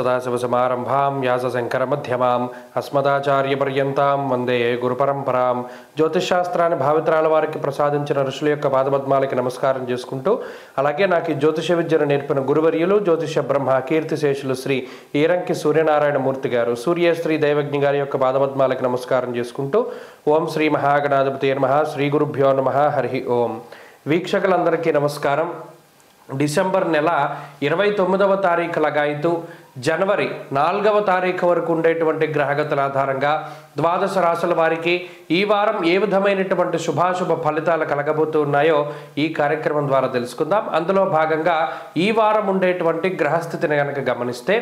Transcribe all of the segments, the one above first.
సదాశివసమారంభాం వ్యాసశంకరమధ్యమాం అస్మదాచార్యపర్యంతాం వందే గురుపరంపరాం. జ్యోతిషశాస్త్రాన్ని భావితరాల వారికి ప్రసాదించిన ఋషుల యొక్క పాదపద్మాలకి నమస్కారం చేసుకుంటూ, అలాగే నాకు ఈ జ్యోతిష విద్యను నేర్పిన గురువర్యులు జ్యోతిష బ్రహ్మ కీర్తిశేషులు శ్రీ ఈరంకి సూర్యనారాయణ మూర్తి గారు, సూర్యశ్రీ దైవజ్ఞ గారి యొక్క పాదపద్మాలకి నమస్కారం చేసుకుంటూ, ఓం శ్రీ మహాగణాధిపతి నమః, శ్రీ గురుభ్యో నమః, హరి ఓం. వీక్షకులందరికీ నమస్కారం. డిసెంబర్ నెల 29వ తారీఖు లగాయితూ జనవరి 4వ తారీఖు వరకు ఉండేటువంటి గ్రహగతుల ఆధారంగా ద్వాదశ రాశుల వారికి ఈ వారం ఏ విధమైనటువంటి శుభాశుభ ఫలితాలు కలగబోతూ ఉన్నాయో ఈ కార్యక్రమం ద్వారా తెలుసుకుందాం. అందులో భాగంగా ఈ వారం ఉండేటువంటి గ్రహస్థితిని కనుక గమనిస్తే,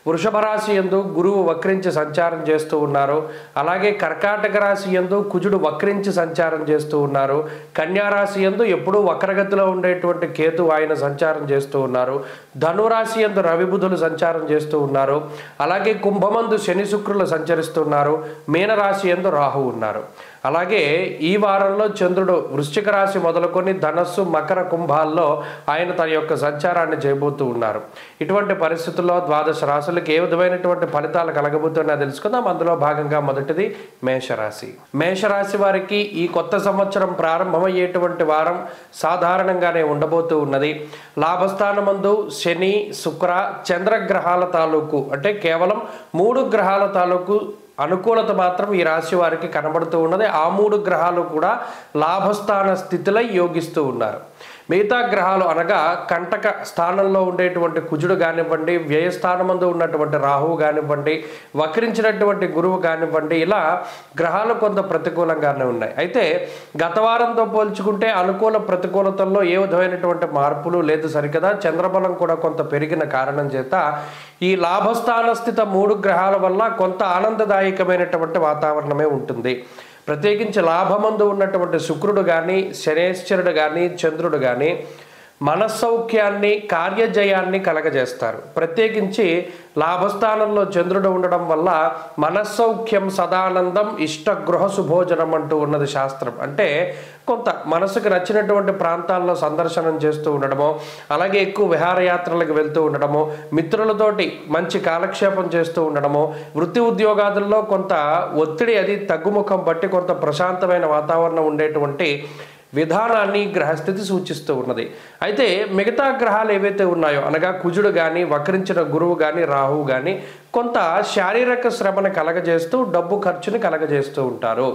వృషభ రాశి యందు గురువు వక్రించి సంచారం చేస్తూ ఉన్నారు. అలాగే కర్కాటక రాశి యందు కుజుడు వక్రించి సంచారం చేస్తూ ఉన్నారు. కన్యా రాశి యందు ఎప్పుడూ వక్రగతిలో ఉండేటువంటి కేతు ఆయన సంచారం చేస్తూ ఉన్నారు. ధనురాశి యందు రవి బుధులు సంచారం చేస్తూ ఉన్నారు. అలాగే కుంభమందు శని శుక్రులు సంచరిస్తున్నారు. మీనరాశి యందు రాహు ఉన్నారు. అలాగే ఈ వారంలో చంద్రుడు వృశ్చిక రాశి మొదలుకొని ధనస్సు మకర కుంభాల్లో ఆయన తన యొక్క సంచారాన్ని చేయబోతూ ఉన్నారు. ఇటువంటి పరిస్థితుల్లో ద్వాదశ రాశులకు ఏ విధమైనటువంటి ఫలితాలు కలగబోతున్నా తెలుసుకుందాం. అందులో భాగంగా మొదటిది మేషరాశి. మేషరాశి వారికి ఈ కొత్త సంవత్సరం ప్రారంభమయ్యేటువంటి వారం సాధారణంగానే ఉండబోతూ ఉన్నది. లాభస్థానమందు శని శుక్ర చంద్రగ్రహాల తాలూకు, అంటే కేవలం 3 గ్రహాల తాలూకు అనుకూలత మాత్రం ఈ రాశి వారికి కనబడుతూ ఉన్నది. ఆ 3 గ్రహాలు కూడా లాభస్థాన స్థితిలో యోగిస్తూ ఉన్నారు. మిగతా గ్రహాలు అనగా కంటక స్థానంలో ఉండేటువంటి కుజుడు కానివ్వండి, వ్యయస్థానమందు ఉన్నటువంటి రాహువు కానివ్వండి, వక్రించినటువంటి గురువు కానివ్వండి, ఇలా గ్రహాలు కొంత ప్రతికూలంగానే ఉన్నాయి. అయితే గత వారంతో పోల్చుకుంటే అనుకూల ప్రతికూలతల్లో ఏ విధమైనటువంటి మార్పులు లేదు సరికదా. చంద్రబలం కూడా కొంత పెరిగిన కారణం చేత ఈ లాభస్థాన స్థిత 3 గ్రహాల వల్ల కొంత ఆనందదాయకమైనటువంటి వాతావరణమే ఉంటుంది. ప్రత్యేకించి లాభమందు ఉన్నటువంటి శుక్రుడు కానీ, శనేశ్వరుడు కానీ, చంద్రుడు కానీ మనస్సౌఖ్యాన్ని కార్యజయాన్ని కలగజేస్తారు. ప్రత్యేకించి లాభస్థానంలో చంద్రుడు ఉండడం వల్ల మనస్సౌఖ్యం సదానందం ఇష్ట గృహ శుభోజనం అంటూ ఉన్నది శాస్త్రం. అంటే కొంత మనసుకు నచ్చినటువంటి ప్రాంతాల్లో సందర్శనం చేస్తూ ఉండడము, అలాగే ఎక్కువ విహారయాత్రలకు వెళ్తూ ఉండడము, మిత్రులతోటి మంచి కాలక్షేపం చేస్తూ ఉండడము, వృత్తి ఉద్యోగాదుల్లో కొంత ఒత్తిడి అది తగ్గుముఖం బట్టి కొంత ప్రశాంతమైన వాతావరణం ఉండేటువంటి విధానాన్ని గ్రహస్థితి సూచిస్తూ ఉన్నది. అయితే మిగతా గ్రహాలు ఏవైతే ఉన్నాయో అనగా కుజుడు కానీ, వక్రించిన గురువు కానీ, రాహువు కానీ కొంత శారీరక శ్రమను కలగజేస్తూ డబ్బు ఖర్చుని కలగజేస్తూ ఉంటారు.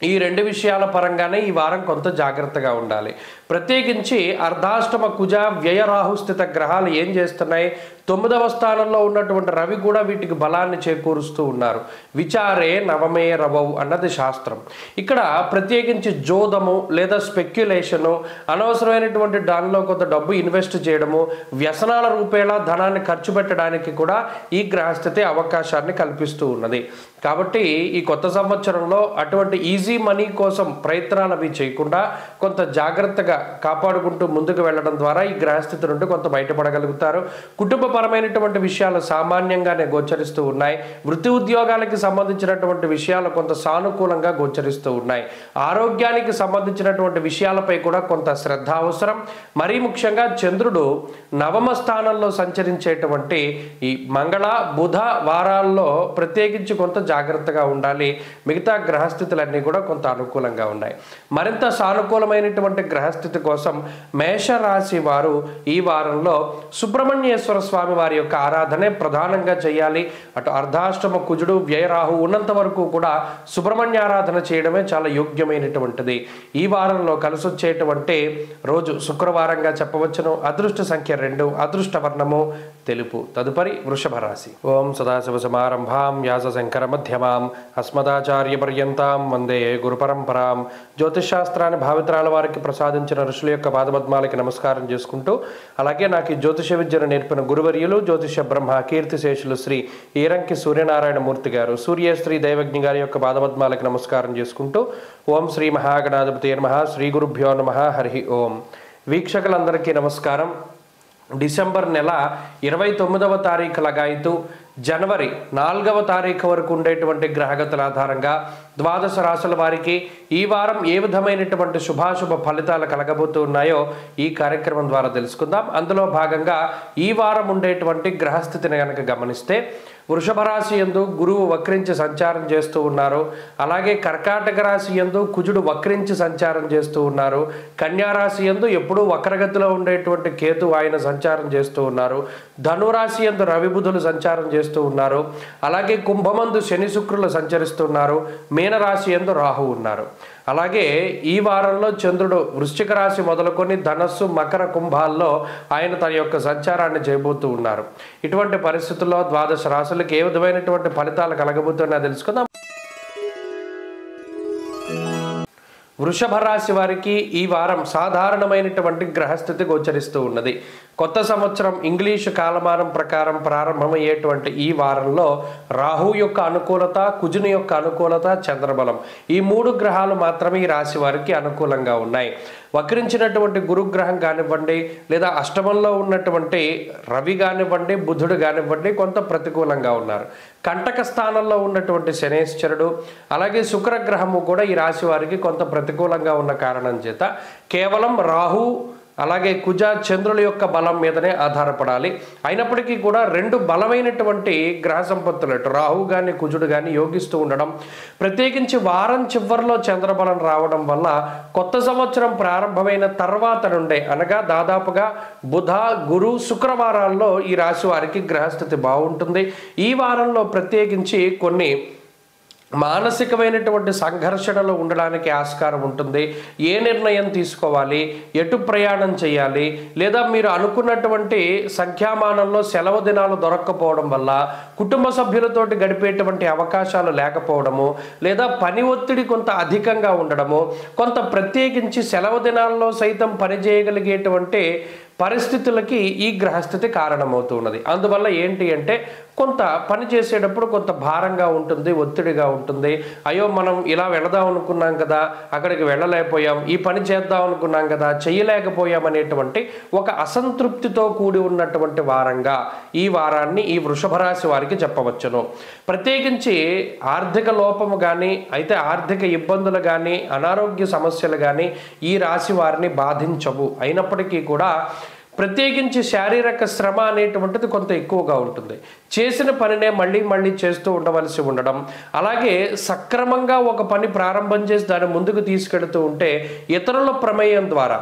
ఈ 2 విషయాల పరంగానే ఈ వారం కొంత జాగ్రత్తగా ఉండాలి. ప్రత్యేకించి అర్ధాష్టమ కుజ వ్యయ రాహు స్థిత గ్రహాలు ఏం చేస్తున్నాయి, 9వ స్థానంలో ఉన్నటువంటి రవి కూడా వీటికి బలాన్ని చేకూరుస్తూ ఉన్నారు. విచారే నవమే రవవు అన్నది శాస్త్రం. ఇక్కడ ప్రత్యేకించి జోదము లేదా స్పెక్యులేషను, అనవసరమైనటువంటి దానిలో కొంత డబ్బు ఇన్వెస్ట్ చేయడము, వ్యసనాల రూపేలా ధనాన్ని ఖర్చు పెట్టడానికి కూడా ఈ గ్రహస్థితి అవకాశాన్ని కల్పిస్తూ ఉన్నది. కాబట్టి ఈ కొత్త సంవత్సరంలో అటువంటి ఈజీ మనీ కోసం ప్రయత్నాలు అవి చేయకుండా కొంత జాగ్రత్తగా కాపాడుకుంటూ ముందుకు వెళ్ళడం ద్వారా ఈ గ్రహస్థితి నుండి కొంత బయటపడగలుగుతారు. కుటుంబపరమైనటువంటి విషయాలు సామాన్యంగానే గోచరిస్తూ ఉన్నాయి. వృత్తి ఉద్యోగాలకి సంబంధించినటువంటి విషయాలు కొంత సానుకూలంగా గోచరిస్తూ ఉన్నాయి. ఆరోగ్యానికి సంబంధించినటువంటి విషయాలపై కూడా కొంత శ్రద్ధ అవసరం. మరీ ముఖ్యంగా చంద్రుడు 9వ స్థానంలో సంచరించేటువంటి ఈ మంగళ బుధ వారాల్లో ప్రత్యేకించి కొంత జాగ్రత్తగా ఉండాలి. మిగతా గ్రహస్థితులన్నీ కూడా కొంత అనుకూలంగా ఉన్నాయి. మరింత సానుకూలమైనటువంటి గ్రహస్థితి కోసం మేషరాశి వారు ఈ వారంలో సుబ్రహ్మణ్యేశ్వర స్వామి వారి యొక్క ఆరాధనే ప్రధానంగా చేయాలి. అటు అర్ధాష్టమ కుజుడు వ్యయరాహు ఉన్నంత వరకు కూడా సుబ్రహ్మణ్య ఆరాధన చేయడమే చాలా యోగ్యమైనటువంటిది. ఈ వారంలో కలిసి వచ్చేటువంటి రోజు శుక్రవారంగా చెప్పవచ్చును. అదృష్ట సంఖ్య 2, అదృష్ట వర్ణము తెలుపు. తదుపరి వృషభ రాశి. ఓం సదాశివ సమారంభాం వ్యాసశంకర మధ్యమాం అస్మదాచార్యపర్యంతాం వందే గురుపరంపరాం. జ్యోతిషశాస్త్రాన్ని భావితరాల వారికి ప్రసాదించిన ఋషుల యొక్క పాదపద్మాలకి నమస్కారం చేసుకుంటూ, అలాగే నాకు ఈ జ్యోతిష విద్యను నేర్పిన గురువర్యులు జ్యోతిష బ్రహ్మ కీర్తిశేషులు శ్రీ ఈరంకి సూర్యనారాయణ మూర్తి గారు, సూర్యశ్రీ దైవజ్ఞ గారి యొక్క పాదపద్మాలకి నమస్కారం చేసుకుంటూ, ఓం శ్రీ మహాగణాధిపతి నమః, శ్రీ గురుభ్యో నమః, హరి ఓం. వీక్షకులందరికీ నమస్కారం. డిసెంబర్ నెల 29వ తారీఖు లగాయితూ జనవరి 4వ తారీఖు వరకు ఉండేటువంటి గ్రహగతుల ఆధారంగా ద్వాదశ రాశుల వారికి ఈ వారం ఏ విధమైనటువంటి శుభాశుభ ఫలితాలు కలగబోతూ ఉన్నాయో ఈ కార్యక్రమం ద్వారా తెలుసుకుందాం. అందులో భాగంగా ఈ వారం ఉండేటువంటి గ్రహస్థితిని కనుక గమనిస్తే వృషభ రాశి యందు గురువు వక్రించి సంచారం చేస్తూ ఉన్నారు. అలాగే కర్కాటక రాశి యందు కుజుడు వక్రించి సంచారం చేస్తూ ఉన్నారు. కన్యా రాశి యందు ఎప్పుడూ వక్రగతిలో ఉండేటువంటి కేతు ఆయన సంచారం చేస్తూ ఉన్నారు. ధనురాశి యందు రవి బుధులు సంచారం చేస్తూ ఉన్నారు. అలాగే కుంభమందు శని శుక్రులు సంచరిస్తున్నారు. మీనరాశి యందు రాహు ఉన్నారు. అలాగే ఈ వారంలో చంద్రుడు వృశ్చిక రాశి మొదలుకొని ధనస్సు మకర కుంభాల్లో ఆయన తన యొక్క సంచారాన్ని చేయబోతూ ఉన్నారు. ఇటువంటి పరిస్థితుల్లో ద్వాదశ రాశులకు ఏ విధమైనటువంటి ఫలితాలు కలగబోతున్నా తెలుసుకుందాం. వృషభ రాశి వారికి ఈ వారం సాధారణమైనటువంటి గ్రహస్థితి గోచరిస్తూ ఉన్నది. కొత్త సంవత్సరం ఇంగ్లీషు కాలమానం ప్రకారం ప్రారంభమయ్యేటువంటి ఈ వారంలో రాహు యొక్క అనుకూలత, కుజుని యొక్క అనుకూలత, చంద్రబలం ఈ 3 గ్రహాలు మాత్రమే ఈ రాశి వారికి అనుకూలంగా ఉన్నాయి. వక్రించినటువంటి గురుగ్రహం కానివ్వండి, లేదా అష్టమంలో ఉన్నటువంటి రవి కానివ్వండి, బుధుడు కానివ్వండి కొంత ప్రతికూలంగా ఉన్నారు. కంటక స్థానంలో ఉన్నటువంటి శనేశ్వరుడు అలాగే శుక్రగ్రహము కూడా ఈ రాశి వారికి కొంత ప్రతికూలంగా ఉన్న కారణం చేత కేవలం రాహు అలాగే కుజ చంద్రుల యొక్క బలం మీదనే ఆధారపడాలి. అయినప్పటికీ కూడా 2 బలమైనటువంటి గ్రహ సంపత్తులు రాహు కానీ కుజుడు కానీ యోగిస్తూ ఉండడం, ప్రత్యేకించి వారం చివరిలో చంద్రబలం రావడం వల్ల కొత్త సంవత్సరం ప్రారంభమైన తర్వాత నుండే అనగా దాదాపుగా బుధ గురు శుక్రవారాల్లో ఈ రాశి వారికి గ్రహస్థితి బాగుంటుంది. ఈ వారంలో ప్రత్యేకించి కొన్ని మానసికమైనటువంటి సంఘర్షణలు ఉండడానికి ఆస్కారం ఉంటుంది. ఏ నిర్ణయం తీసుకోవాలి, ఎటు ప్రయాణం చేయాలి, లేదా మీరు అనుకున్నటువంటి సంఖ్యామానంలో సెలవు దినాలు దొరక్కపోవడం వల్ల కుటుంబ సభ్యులతోటి గడిపేటువంటి అవకాశాలు లేకపోవడము, లేదా పని ఒత్తిడి కొంత అధికంగా ఉండడము, కొంత ప్రత్యేకించి సెలవు దినాల్లో సైతం పనిచేయగలిగేటువంటి పరిస్థితులకి ఈ గ్రహస్థితి కారణమవుతున్నది. అందువల్ల ఏంటి అంటే కొంత పని చేసేటప్పుడు కొంత భారంగా ఉంటుంది, ఒత్తిడిగా ఉంటుంది. అయ్యో మనం ఇలా వెళదాం అనుకున్నాం కదా, అక్కడికి వెళ్ళలేకపోయాం, ఈ పని చేద్దాం అనుకున్నాం కదా, చేయలేకపోయాం అనేటువంటి ఒక అసంతృప్తితో కూడి ఉన్నటువంటి వారంగా ఈ వారాన్ని ఈ వృషభ రాశి వారికి చెప్పవచ్చును. ప్రత్యేకించి ఆర్థిక లోపము కానీ అయితే ఆర్థిక ఇబ్బందులు కానీ అనారోగ్య సమస్యలు కానీ ఈ రాశి వారిని బాధించవు. అయినప్పటికీ కూడా ప్రత్యేకించి శారీరక శ్రమ అనేటువంటిది కొంత ఎక్కువగా ఉంటుంది. చేసిన పనినే మళ్ళీ మళ్ళీ చేస్తూ ఉండవలసి ఉండడం, అలాగే సక్రమంగా ఒక పని ప్రారంభం చేసి దాన్ని ముందుకు తీసుకెడుతూ ఉంటే ఇతరుల ప్రమేయం ద్వారా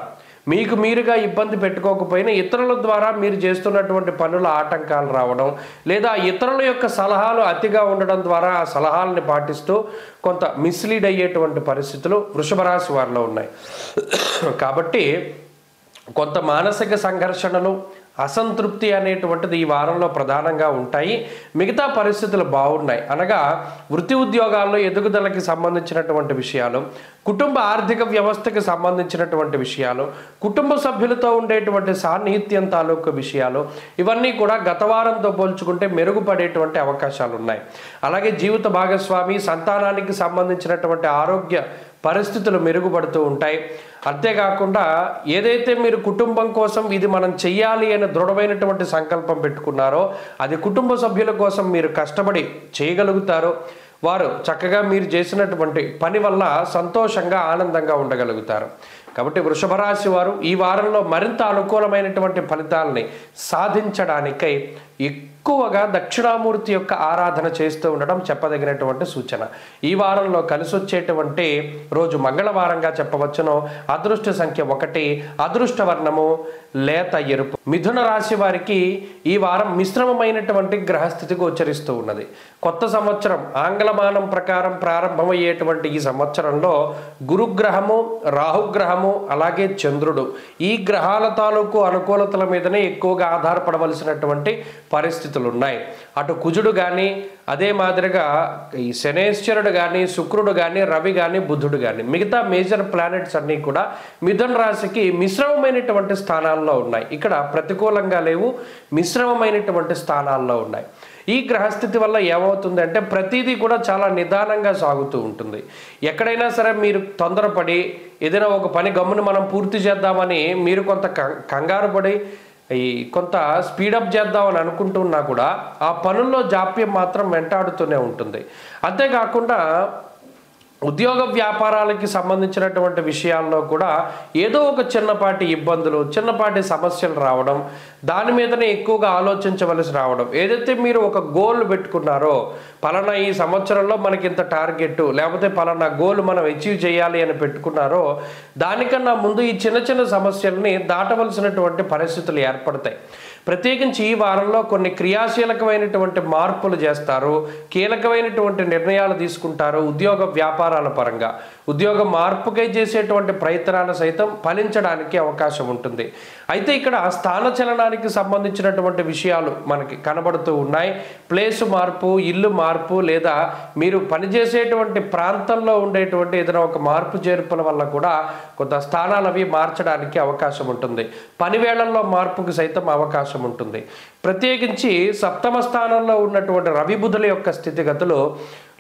మీకు మీరుగా ఇబ్బంది పెట్టుకోకపోయినా ఇతరుల ద్వారా మీరు చేస్తున్నటువంటి పనుల ఆటంకాలు రావడం, లేదా ఇతరుల యొక్క సలహాలు అతిగా ఉండడం ద్వారా ఆ సలహాలని పాటిస్తూ కొంత మిస్లీడ్ అయ్యేటువంటి పరిస్థితులు వృషభ రాశి వారిలో ఉన్నాయి. కాబట్టి కొంత మానసిక సంఘర్షణలు, అసంతృప్తి అనేటువంటిది ఈ వారంలో ప్రధానంగా ఉంటాయి. మిగతా పరిస్థితులు బాగున్నాయి. అనగా వృత్తి ఉద్యోగాల్లో ఎదుగుదలకి సంబంధించినటువంటి విషయాలు, కుటుంబ ఆర్థిక వ్యవస్థకి సంబంధించినటువంటి విషయాలు, కుటుంబ సభ్యులతో ఉండేటువంటి సాన్నిహిత్యం తాలూకు విషయాలు ఇవన్నీ కూడా గత వారంతో పోల్చుకుంటే మెరుగుపడేటువంటి అవకాశాలు ఉన్నాయి. అలాగే జీవిత భాగస్వామి, సంతానానికి సంబంధించినటువంటి ఆరోగ్య పరిస్థితులు మెరుగుపడుతూ ఉంటాయి. అంతేకాకుండా ఏదైతే మీరు కుటుంబం కోసం ఇది మనం చెయ్యాలి అనే దృఢమైనటువంటి సంకల్పం పెట్టుకున్నారో అది కుటుంబ సభ్యుల కోసం మీరు కష్టపడి చేయగలుగుతారో వారు చక్కగా మీరు చేసినటువంటి పని వల్ల సంతోషంగా ఆనందంగా ఉండగలుగుతారు. కాబట్టి వృషభ రాశి వారు ఈ వారంలో మరింత అనుకూలమైనటువంటి ఫలితాలని సాధించడానికై ఎక్కువగా దక్షిణామూర్తి యొక్క ఆరాధన చేస్తూ ఉండడం చెప్పదగినటువంటి సూచన. ఈ వారంలో కలిసి వచ్చేటువంటి రోజు మంగళవారంగా చెప్పవచ్చును. అదృష్ట సంఖ్య 1, అదృష్ట వర్ణము లేత ఎరుపు. మిథున రాశి వారికి ఈ వారం మిశ్రమమైనటువంటి గ్రహస్థితి గోచరిస్తూ ఉన్నది. కొత్త సంవత్సరం ఆంగ్లమానం ప్రకారం ప్రారంభమయ్యేటువంటి ఈ సంవత్సరంలో గురుగ్రహము, రాహుగ్రహము అలాగే చంద్రుడు ఈ గ్రహాల తాలూకు అనుకూలతల మీదనే ఎక్కువగా ఆధారపడవలసినటువంటి పరిస్థితులు ఉన్నాయి. అటు కుజుడు కానీ అదే మాదిరిగా ఈ శనేశ్వరుడు కానీ, శుక్రుడు కానీ, రవి కానీ, బుధుడు కానీ మిగతా మేజర్ ప్లానెట్స్ అన్నీ కూడా మిథున రాశికి మిశ్రమమైనటువంటి స్థానాల్లో ఉన్నాయి. ఇక్కడ ప్రతికూలంగా లేవు, మిశ్రమమైనటువంటి స్థానాల్లో ఉన్నాయి. ఈ గ్రహస్థితి వల్ల ఏమవుతుంది అంటే ప్రతిదీ కూడా చాలా నిదానంగా సాగుతూ ఉంటుంది. ఎక్కడైనా సరే మీరు తొందరపడి ఏదైనా ఒక పని గమ్మున మనం పూర్తి చేద్దామని మీరు కొంత కంగారు పడి ఈ కొంత స్పీడప్ చేద్దామని అనుకుంటున్నా కూడా ఆ పనుల్లో జాప్యం మాత్రం వెంటాడుతూనే ఉంటుంది. అంతేకాకుండా ఉద్యోగ వ్యాపారాలకి సంబంధించినటువంటి విషయాల్లో కూడా ఏదో ఒక చిన్నపాటి ఇబ్బందులు, చిన్నపాటి సమస్యలు రావడం, దాని మీదనే ఎక్కువగా ఆలోచించవలసి రావడం. ఏదైతే మీరు ఒక గోల్ పెట్టుకున్నారో, పలానా ఈ సంవత్సరంలో మనకి ఇంత టార్గెట్, లేకపోతే పలానా గోల్ మనం అచీవ్ చేయాలి అని పెట్టుకున్నారో, దానికన్నా ముందు ఈ చిన్న చిన్న సమస్యల్ని దాటవలసినటువంటి పరిస్థితులు ఏర్పడతాయి. ప్రత్యేకించి ఈ వారంలో కొన్ని క్రియాశీలకమైనటువంటి మార్పులు చేస్తారు, కీలకమైనటువంటి నిర్ణయాలు తీసుకుంటారు. ఉద్యోగ వ్యాపారాల పరంగా ఉద్యోగ మార్పుకై చేసేటువంటి ప్రయత్నాలు సైతం ఫలించడానికి అవకాశం ఉంటుంది. అయితే ఇక్కడ స్థానచలనానికి సంబంధించినటువంటి విషయాలు మనకి కనబడుతూ ఉన్నాయి. ప్లేసు మార్పు, ఇల్లు మార్పు, లేదా మీరు పనిచేసేటువంటి ప్రాంతంలో ఉండేటువంటి ఏదైనా ఒక మార్పు చేర్పుల వల్ల కూడా కొంత స్థానాలు అవి మార్చడానికి అవకాశం ఉంటుంది. పని వేళల్లో మార్పుకు సైతం అవకాశం ఉంటుంది. ప్రత్యేకించి సప్తమ స్థానంలో ఉన్నటువంటి రవి బుధుల యొక్క స్థితిగతులు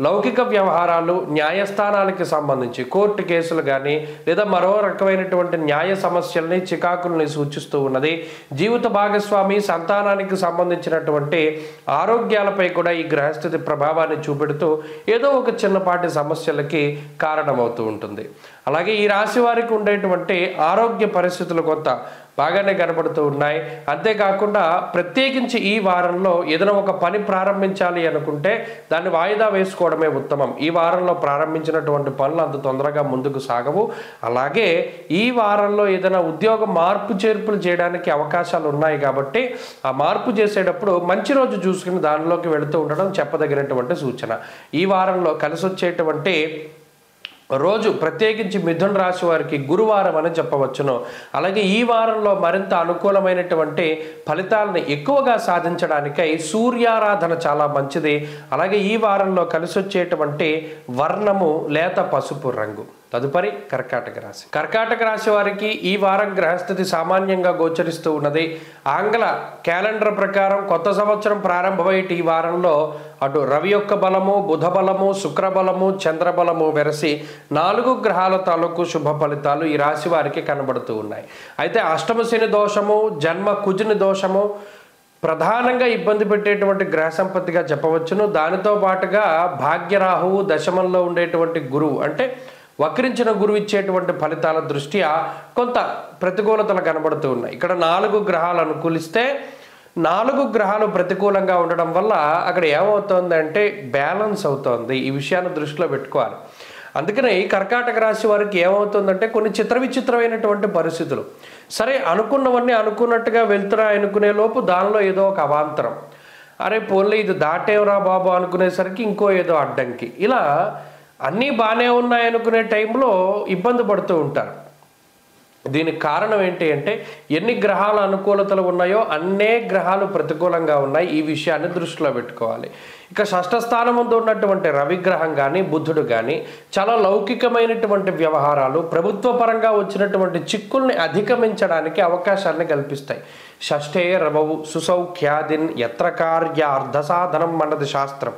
లౌకిక వ్యవహారాలు, న్యాయస్థానాలకి సంబంధించి కోర్టు కేసులు కానీ లేదా మరో రకమైనటువంటి న్యాయ సమస్యల్ని, చికాకుల్ని సూచిస్తూ ఉన్నది. జీవిత భాగస్వామి, సంతానానికి సంబంధించినటువంటి ఆరోగ్యాలపై కూడా ఈ గ్రహస్థితి ప్రభావాన్ని చూపెడుతూ ఏదో ఒక చిన్నపాటి సమస్యలకి కారణమవుతూ ఉంటుంది. అలాగే ఈ రాశి వారికి ఉండేటువంటి ఆరోగ్య పరిస్థితులు కొంత బాగానే కనబడుతూ ఉన్నాయి. అంతేకాకుండా ప్రత్యేకించి ఈ వారంలో ఏదైనా ఒక పని ప్రారంభించాలి అనుకుంటే దాన్ని వాయిదా వేసుకోవడమే ఉత్తమం. ఈ వారంలో ప్రారంభించినటువంటి పనులు అంత తొందరగా ముందుకు సాగవు. అలాగే ఈ వారంలో ఏదైనా ఉద్యోగ మార్పు చేర్పులు చేయడానికి అవకాశాలు ఉన్నాయి కాబట్టి ఆ మార్పు చేసేటప్పుడు మంచి రోజు చూసుకుని దానిలోకి వెళుతూ ఉండడం చెప్పదగినటువంటి సూచన. ఈ వారంలో కలిసి వచ్చేటువంటి రోజు ప్రత్యేకించి మిథున రాశి వారికి గురువారం అని చెప్పవచ్చును. అలాగే ఈ వారంలో మరింత అనుకూలమైనటువంటి ఫలితాలను ఎక్కువగా సాధించడానికై సూర్యారాధన చాలా మంచిది. అలాగే ఈ వారంలో కలిసి వచ్చేటువంటి వర్ణము లేత పసుపు రంగు. తదుపరి కర్కాటక రాశి. కర్కాటక రాశి వారికి ఈ వారం గ్రహస్థితి సామాన్యంగా గోచరిస్తూ ఉన్నది. ఆంగ్ల క్యాలెండర్ ప్రకారం కొత్త సంవత్సరం ప్రారంభమయ్యే ఈ వారంలో అటు రవి యొక్క బలము, బుధ బలము, శుక్ర బలము, చంద్ర బలము వెరసి 4 గ్రహాల తాలూకు శుభ ఫలితాలు ఈ రాశి వారికి కనబడుతూ ఉన్నాయి. అయితే అష్టమ శని దోషము, జన్మ కుజుని దోషము ప్రధానంగా ఇబ్బంది పెట్టేటువంటి గ్రహ సంపత్తిగా చెప్పవచ్చును. దానితో పాటుగా భాగ్యరాహువు, దశమంలో ఉండేటువంటి గురువు అంటే వక్రించిన గురువు ఇచ్చేటువంటి ఫలితాల దృష్ట్యా కొంత ప్రతికూలతలు కనబడుతూ ఉన్నాయి. ఇక్కడ 4 గ్రహాలు అనుకూలిస్తే 4 గ్రహాలు ప్రతికూలంగా ఉండడం వల్ల అక్కడ ఏమవుతుంది అంటే బ్యాలెన్స్ అవుతుంది. ఈ విషయాన్ని దృష్టిలో పెట్టుకోవాలి. అందుకనే ఈ కర్కాటక రాశి వారికి ఏమవుతుందంటే కొన్ని విచిత్రమైనటువంటి పరిస్థితులు. సరే అనుకున్నవన్నీ అనుకున్నట్టుగా వెళ్తున్నా అనుకునే లోపు దానిలో ఏదో ఒక అవాంతరం, అరే పోన్లే ఇది దాటేవరా బాబు అనుకునేసరికి ఇంకో ఏదో అడ్డంకి, ఇలా అన్నీ బాగానే ఉన్నాయనుకునే టైంలో ఇబ్బంది పడుతూ ఉంటారు. దీనికి కారణం ఏంటి అంటే ఎన్ని గ్రహాల అనుకూలతలు ఉన్నాయో అన్నే గ్రహాలు ప్రతికూలంగా ఉన్నాయి. ఈ విషయాన్ని దృష్టిలో పెట్టుకోవాలి. ఇక షష్ఠ స్థానం ముందు ఉన్నటువంటి రవిగ్రహం కానీ బుధుడు కానీ చాలా లౌకికమైనటువంటి వ్యవహారాలు, ప్రభుత్వ పరంగా వచ్చినటువంటి చిక్కుల్ని అధిగమించడానికి అవకాశాన్ని కల్పిస్తాయి. షష్ఠే రవవు సుసౌఖ్యాదిన్ యత్ర కార్య అర్ధసాధనం అన్నది శాస్త్రం.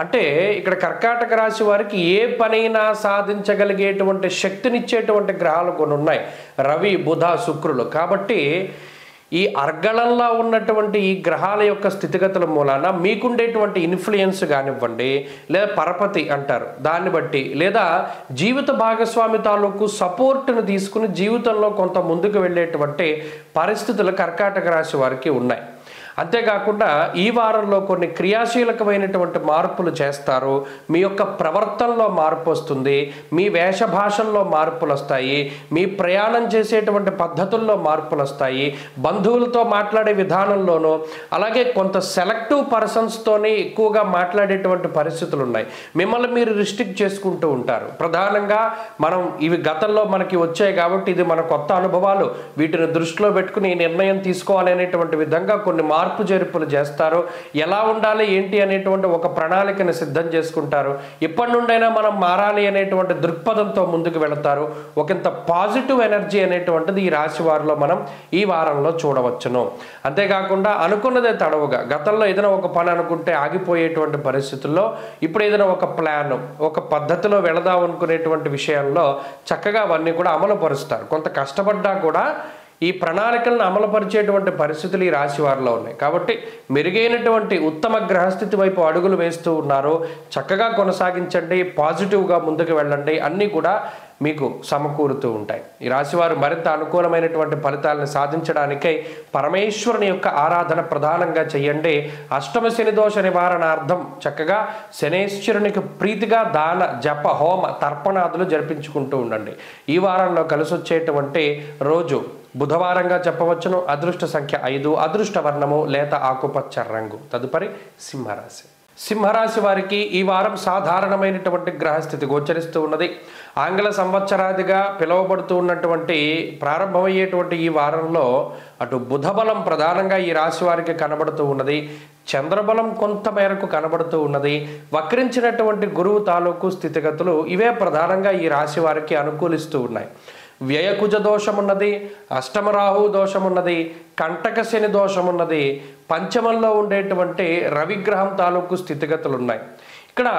అంటే ఇక్కడ కర్కాటక రాశి వారికి ఏ పనైనా సాధించగలిగేటువంటి శక్తినిచ్చేటువంటి గ్రహాలు కొన్ని ఉన్నాయి, రవి, బుధ, శుక్రులు. కాబట్టి ఈ అర్గళంలో ఉన్నటువంటి ఈ గ్రహాల యొక్క స్థితిగతుల మూలాన మీకుండేటువంటి ఇన్ఫ్లుయెన్స్ కానివ్వండి, లేదా పరపతి అంటారు దాన్ని బట్టి, లేదా జీవిత భాగస్వామి తాలూకు సపోర్ట్ను తీసుకుని జీవితంలో కొంత ముందుకు వెళ్ళేటువంటి పరిస్థితులు కర్కాటక రాశి వారికి ఉన్నాయి. అంతేకాకుండా ఈ వారంలో కొన్ని క్రియాశీలకమైనటువంటి మార్పులు చేస్తారు. మీ యొక్క ప్రవర్తనలో మార్పు వస్తుంది, మీ వేషభాషల్లో మార్పులు వస్తాయి, మీ ప్రయాణం చేసేటువంటి పద్ధతుల్లో మార్పులు వస్తాయి, బంధువులతో మాట్లాడే విధానంలోనూ, అలాగే కొంత సెలెక్టివ్ పర్సన్స్తోనే ఎక్కువగా మాట్లాడేటువంటి పరిస్థితులు ఉన్నాయి. మిమ్మల్ని మీరు రిస్ట్రిక్ట్ చేసుకుంటూ ఉంటారు. ప్రధానంగా మనం ఇవి గతంలో మనకి వచ్చాయి కాబట్టి ఇది మన కొత్త అనుభవాలు, వీటిని దృష్టిలో పెట్టుకుని ఈ నిర్ణయం తీసుకోవాలనేటువంటి విధంగా కొన్ని మార్పు చేర్పులు చేస్తారు. ఎలా ఉండాలి ఏంటి అనేటువంటి ఒక ప్రణాళికను సిద్ధం చేసుకుంటారు. ఇప్పటి నుండైనా మనం మారాలి అనేటువంటి దృక్పథంతో ముందుకు వెళతారు. ఒకంత పాజిటివ్ ఎనర్జీ అనేటువంటిది ఈ రాశి వారిలో మనం ఈ వారంలో చూడవచ్చును. అంతేకాకుండా అనుకున్నదే తడవుగా, గతంలో ఏదైనా ఒక పని అనుకుంటే ఆగిపోయేటువంటి పరిస్థితుల్లో ఇప్పుడు ఏదైనా ఒక ప్లాన్, ఒక పద్ధతిలో వెళదాం అనుకునేటువంటి విషయంలో చక్కగా అవన్నీ కూడా అమలు పరుస్తారు. కొంత కష్టపడ్డా కూడా ఈ ప్రణాళికలను అమలుపరిచేటువంటి పరిస్థితులు ఈ రాశి వారిలో ఉన్నాయి. కాబట్టి మెరుగైనటువంటి ఉత్తమ గ్రహస్థితి వైపు అడుగులు వేస్తూ ఉన్నారు. చక్కగా కొనసాగించండి, పాజిటివ్గా ముందుకు వెళ్ళండి, అన్నీ కూడా మీకు సమకూరుతూ ఉంటాయి. ఈ రాశివారు మరింత అనుకూలమైనటువంటి ఫలితాలను సాధించడానికై పరమేశ్వరుని యొక్క ఆరాధన ప్రధానంగా చేయండి. అష్టమ శని దోష నివారణార్థం చక్కగా శనేశ్వరునికి ప్రీతిగా దాన జప హోమ తర్పణాదులు జరిపించుకుంటూ ఉండండి. ఈ వారంలో కలిసి వచ్చేటువంటి రోజు బుధవారంగా చెప్పవచ్చును. అదృష్ట సంఖ్య 5, అదృష్ట వర్ణము లేత ఆకుపచ్చ రంగు. తదుపరి సింహరాశి. సింహరాశి వారికి ఈ వారం సాధారణమైనటువంటి గ్రహస్థితి గోచరిస్తూ ఉన్నది. ఆంగ్ల సంవత్సరాదిగా పిలువబడుతూ ఉన్నటువంటి ప్రారంభమయ్యేటువంటి ఈ వారంలో అటు బుధబలం ప్రధానంగా ఈ రాశి వారికి కనబడుతూ ఉన్నది, చంద్రబలం కొంత మేరకు కనబడుతూ ఉన్నది. వక్రించినటువంటి గురువు తాలూకు స్థితిగతులు ఇవే ప్రధానంగా ఈ రాశి వారికి అనుకూలిస్తూ ఉన్నాయి. వ్యయకుజ దోషమున్నది, అష్టమరాహు దోషమున్నది, కంటక శని దోషమున్నది, పంచమంలో ఉండేటువంటి రవిగ్రహం తాలూకు స్థితిగతులు ఉన్నాయి. ఇక్కడ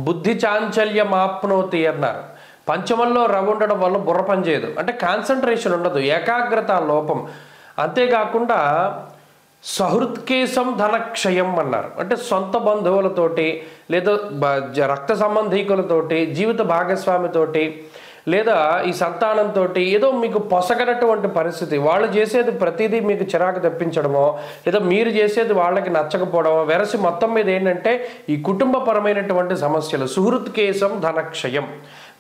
బుద్ధి చాంచల్యం ఆప్నోతి అన్నారు. పంచమంలో రవి ఉండడం వల్ల బుర్ర పనిచేయదు, అంటే కాన్సన్ట్రేషన్ ఉండదు, ఏకాగ్రత లోపం. అంతేకాకుండా సహృత్కేశం ధనక్షయం అన్నారు. అంటే సొంత బంధువులతోటి లేదా రక్త సంబంధీకులతోటి, జీవిత భాగస్వామితోటి లేదా ఈ సంతానంతో ఏదో మీకు పొసగనటువంటి పరిస్థితి, వాళ్ళు చేసేది ప్రతిదీ మీకు చిరాకు తెప్పించడమో లేదా మీరు చేసేది వాళ్ళకి నచ్చకపోవడమో, వెరసి మొత్తం మీద ఏంటంటే ఈ కుటుంబపరమైనటువంటి సమస్యలు, సుహృత్కేశం ధనక్షయం,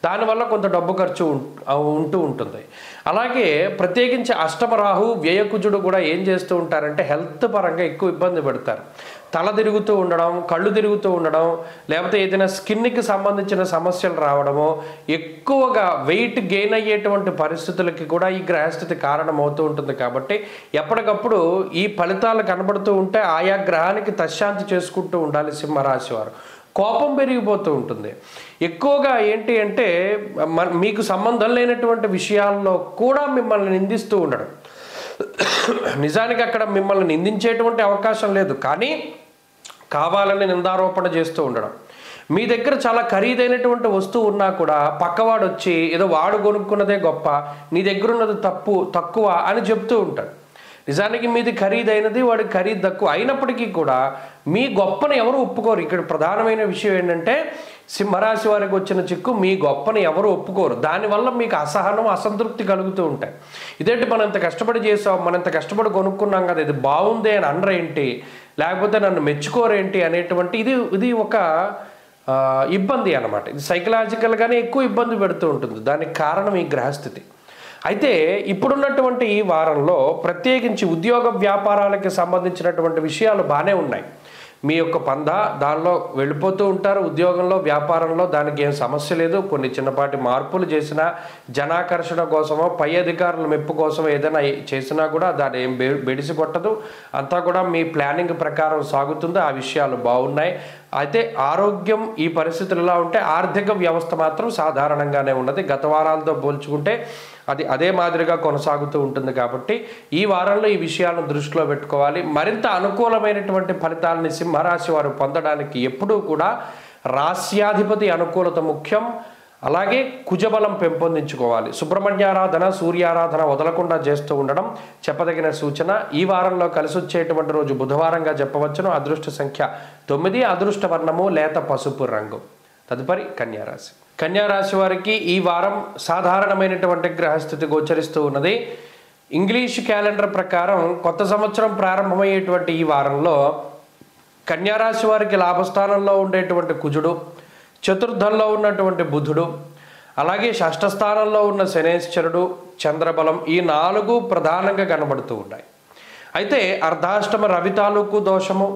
దానివల్ల కొంత డబ్బు ఖర్చు ఉంటూ ఉంటుంది. అలాగే ప్రత్యేకించి అష్టమరాహు వ్యయకుజుడు కూడా ఏం చేస్తూ ఉంటారంటే హెల్త్ పరంగా ఎక్కువ ఇబ్బంది పెడతారు. తల తిరుగుతూ ఉండడం, కళ్ళు తిరుగుతూ ఉండడం, లేకపోతే ఏదైనా స్కిన్కి సంబంధించిన సమస్యలు రావడము, ఎక్కువగా వెయిట్ గెయిన్ అయ్యేటువంటి పరిస్థితులకి కూడా ఈ గ్రహస్థితి కారణమవుతూ ఉంటుంది. కాబట్టి ఎప్పటికప్పుడు ఈ ఫలితాలు కనబడుతూ ఉంటే ఆయా గ్రహానికి తశ్శాంతి చేసుకుంటూ ఉండాలి సింహరాశి వారు. కోపం పెరిగిపోతూ ఉంటుంది. ఎక్కువగా ఏంటి అంటే మీకు సంబంధం లేనటువంటి విషయాల్లో కూడా మిమ్మల్ని నిందిస్తూ ఉండడం. నిజానికి అక్కడ మిమ్మల్ని నిందించేటువంటి అవకాశం లేదు, కానీ కావాలని నిందారోపణ చేస్తూ ఉండడం. మీ దగ్గర చాలా ఖరీదైనటువంటి వస్తువు ఉన్నా కూడా పక్కవాడు వచ్చి ఏదో వాడు కొనుక్కున్నదే గొప్ప, నీ దగ్గర ఉన్నది తక్కువ అని చెప్తూ ఉంటాడు. నిజానికి మీది ఖరీదైనది, వాడికి ఖరీదు తక్కువ అయినప్పటికీ కూడా మీ గొప్పని ఎవరు ఒప్పుకోరు. ఇక్కడ ప్రధానమైన విషయం ఏంటంటే సింహరాశి వారికి వచ్చిన చిక్కు, మీ గొప్పని ఎవరు ఒప్పుకోరు. దానివల్ల మీకు అసహనం, అసంతృప్తి కలుగుతూ ఉంటాయి. ఇదేంటి మనం ఇంత కష్టపడి చేసాం, మనం ఇంత కష్టపడి కొనుక్కున్నాం కదా, ఇది బాగుంది అని అనరేంటి, లేకపోతే నన్ను మెచ్చుకోరేంటి అనేటువంటి ఇది ఒక ఇబ్బంది అన్నమాట. ఇది సైకలాజికల్గానే ఎక్కువ ఇబ్బంది పెడుతూ ఉంటుంది. దానికి కారణం ఈ గ్రహస్థితి. అయితే ఇప్పుడున్నటువంటి ఈ వారంలో ప్రత్యేకించి ఉద్యోగ వ్యాపారాలకి సంబంధించినటువంటి విషయాలు బాగానే ఉన్నాయి. మీ యొక్క పందా దానిలో వెళ్ళిపోతూ ఉంటారు. ఉద్యోగంలో, వ్యాపారంలో దానికి ఏం సమస్య లేదు. కొన్ని చిన్నపాటి మార్పులు చేసినా, జనాకర్షణ కోసమో, పై అధికారుల మెప్పు కోసం ఏదైనా చేసినా కూడా దాన్ని ఏం బెడిసి కొట్టదు. అంతా కూడా మీ ప్లానింగ్ ప్రకారం సాగుతుంది. ఆ విషయాలు బాగున్నాయి. అయితే ఆరోగ్యం ఈ పరిస్థితులు ఎలా ఉంటే ఆర్థిక వ్యవస్థ మాత్రం సాధారణంగానే ఉన్నది. గత వారాలతో పోల్చుకుంటే అది అదే మాదిరిగా కొనసాగుతూ ఉంటుంది. కాబట్టి ఈ వారంలో ఈ విషయాలను దృష్టిలో పెట్టుకోవాలి. మరింత అనుకూలమైనటువంటి ఫలితాలని సింహరాశి వారు పొందడానికి ఎప్పుడూ కూడా రాస్యాధిపతి అనుకూలత ముఖ్యం. అలాగే కుజబలం పెంపొందించుకోవాలి. సుబ్రహ్మణ్యారాధన, సూర్యారాధన వదలకుండా చేస్తూ ఉండడం చెప్పదగిన సూచన. ఈ వారంలో కలిసి వచ్చేటువంటి రోజు బుధవారంగా చెప్పవచ్చును. అదృష్ట సంఖ్య 9, అదృష్ట వర్ణము లేత పసుపు రంగు. తదుపరి కన్యారాశి. కన్యారాశి వారికి ఈ వారం సాధారణమైనటువంటి గ్రహస్థితి గోచరిస్తూ ఉన్నది. ఇంగ్లీష్ క్యాలెండర్ ప్రకారం కొత్త సంవత్సరం ప్రారంభమయ్యేటువంటి ఈ వారంలో కన్యారాశి వారికి లాభస్థానంలో ఉండేటువంటి కుజుడు, చతుర్థంలో ఉన్నటువంటి బుధుడు, అలాగే షష్ఠ స్థానంలో ఉన్న శనేశ్వరుడు, చంద్రబలం, ఈ 4 ప్రధానంగా కనబడుతూ ఉన్నాయి. అయితే అర్ధాష్టమ రవి తాలూకు దోషము,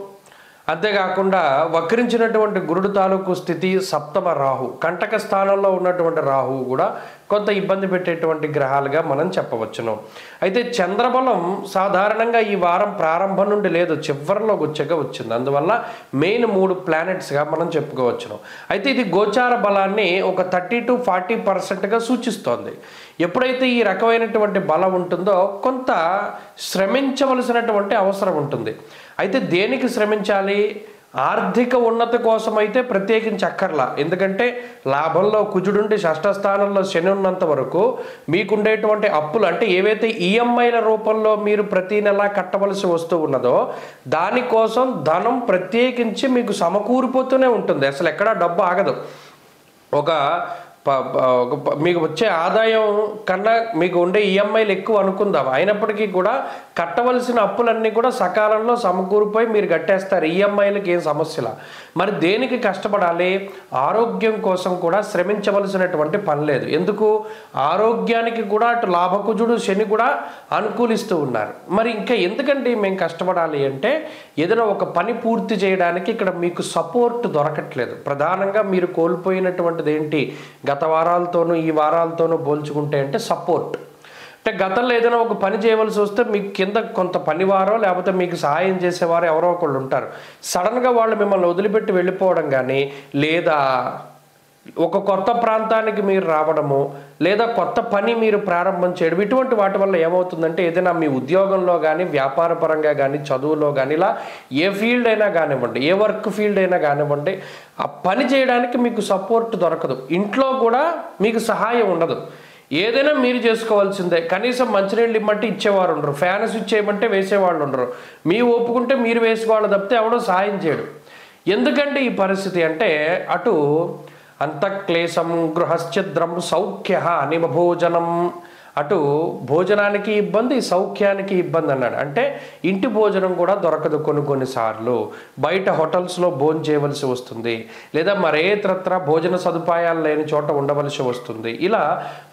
అంతేకాకుండా వక్రించినటువంటి గురుడు తాలూకు స్థితి, సప్తమ రాహు, కంటక స్థానంలో ఉన్నటువంటి రాహువు కూడా కొంత ఇబ్బంది పెట్టేటువంటి గ్రహాలుగా మనం చెప్పవచ్చును. అయితే చంద్రబలం సాధారణంగా ఈ వారం ప్రారంభం నుండి లేదు, చివరిలో వచ్చాక వచ్చింది. అందువల్ల మెయిన్ 3 ప్లానెట్స్గా మనం చెప్పుకోవచ్చును. అయితే ఇది గోచార బలాన్ని ఒక 30 to 40% సూచిస్తోంది. ఎప్పుడైతే ఈ రకమైనటువంటి బలం ఉంటుందో కొంత శ్రమించవలసినటువంటి అవసరం ఉంటుంది. అయితే దేనికి శ్రమించాలి ఆర్థిక ఉన్నతి కోసం అయితే ప్రత్యేకించి అక్కర్లా. ఎందుకంటే లాభంలో కుజుడుండి షష్ఠ స్థానంలో శని ఉన్నంత వరకు మీకుండేటువంటి అప్పులు అంటే ఏవైతే ఈఎంఐల రూపంలో మీరు ప్రతి నెల కట్టవలసి వస్తూ ఉన్నదో దానికోసం ధనం ప్రత్యేకించి మీకు సమకూరిపోతూనే ఉంటుంది. అసలు ఎక్కడా డబ్బు ఆగదు. మీకు వచ్చే ఆదాయం కన్నా మీకు ఉండే ఈఎంఐలు ఎక్కువ అనుకుందాం, అయినప్పటికీ కూడా కట్టవలసిన అప్పులన్నీ కూడా సకాలంలో సమకూరిపోయి మీరు కట్టేస్తారు. ఈఎంఐలకి ఏం సమస్యలా. మరి దేనికి కష్టపడాలి? ఆరోగ్యం కోసం కూడా శ్రమించవలసినటువంటి పని లేదు. ఎందుకు? ఆరోగ్యానికి కూడా అటు లాభకుజుడు శని కూడా అనుకూలిస్తూ ఉన్నారు. మరి ఇంకా ఎందుకంటే మేము కష్టపడాలి అంటే ఏదైనా ఒక పని పూర్తి చేయడానికి ఇక్కడ మీకు సపోర్ట్ దొరకట్లేదు. ప్రధానంగా మీరు కోల్పోయినటువంటిది ఏంటి? గత వారాలతోనూ ఈ వారాలతోనూ పోల్చుకుంటే అంటే సపోర్ట్. అంటే గతంలో ఏదైనా ఒక పని చేయవలసి వస్తే మీకు కింద కొంత పనివారో లేకపోతే మీకు సహాయం చేసేవారో ఎవరో ఒకళ్ళు ఉంటారు. సడన్గా వాళ్ళు మిమ్మల్ని వదిలిపెట్టి వెళ్ళిపోవడం కానీ, లేదా ఒక కొత్త ప్రాంతానికి మీరు రావడము, లేదా కొత్త పని మీరు ప్రారంభం చేయడం, ఇటువంటి వాటి వల్ల ఏమవుతుందంటే ఏదైనా మీ ఉద్యోగంలో కానీ, వ్యాపార పరంగా కానీ, చదువులో కానీ, ఇలా ఏ ఫీల్డ్ అయినా కానివ్వండి, ఏ వర్క్ ఫీల్డ్ అయినా కానివ్వండి, ఆ పని చేయడానికి మీకు సపోర్ట్ దొరకదు. ఇంట్లో కూడా మీకు సహాయం ఉండదు. ఏదైనా మీరు చేసుకోవాల్సిందే. కనీసం మంచినీళ్ళు ఇమ్మంటే ఇచ్చేవారు ఉండరు, ఫ్యాన్ స్విచ్ చేయమంటే వేసేవాళ్ళు ఉండరు. మీ ఒప్పుకుంటే మీరు వేసుకోవాలి తప్పితే ఎవడో సహాయం చేయడు. ఎందుకంటే ఈ పరిస్థితి అంటే అటు అంతఃక్లేశం గృహశ్చిద్రం సౌఖ్య నిమభోజనం, అటు భోజనానికి ఇబ్బంది, సౌఖ్యానికి ఇబ్బంది అన్నాడు. అంటే ఇంటి భోజనం కూడా దొరకదు. కొన్నిసార్లు బయట హోటల్స్లో భోజనం చేయవలసి వస్తుంది, లేదా మరేతరత్ర భోజన సదుపాయాలు లేని చోట ఉండవలసి వస్తుంది. ఇలా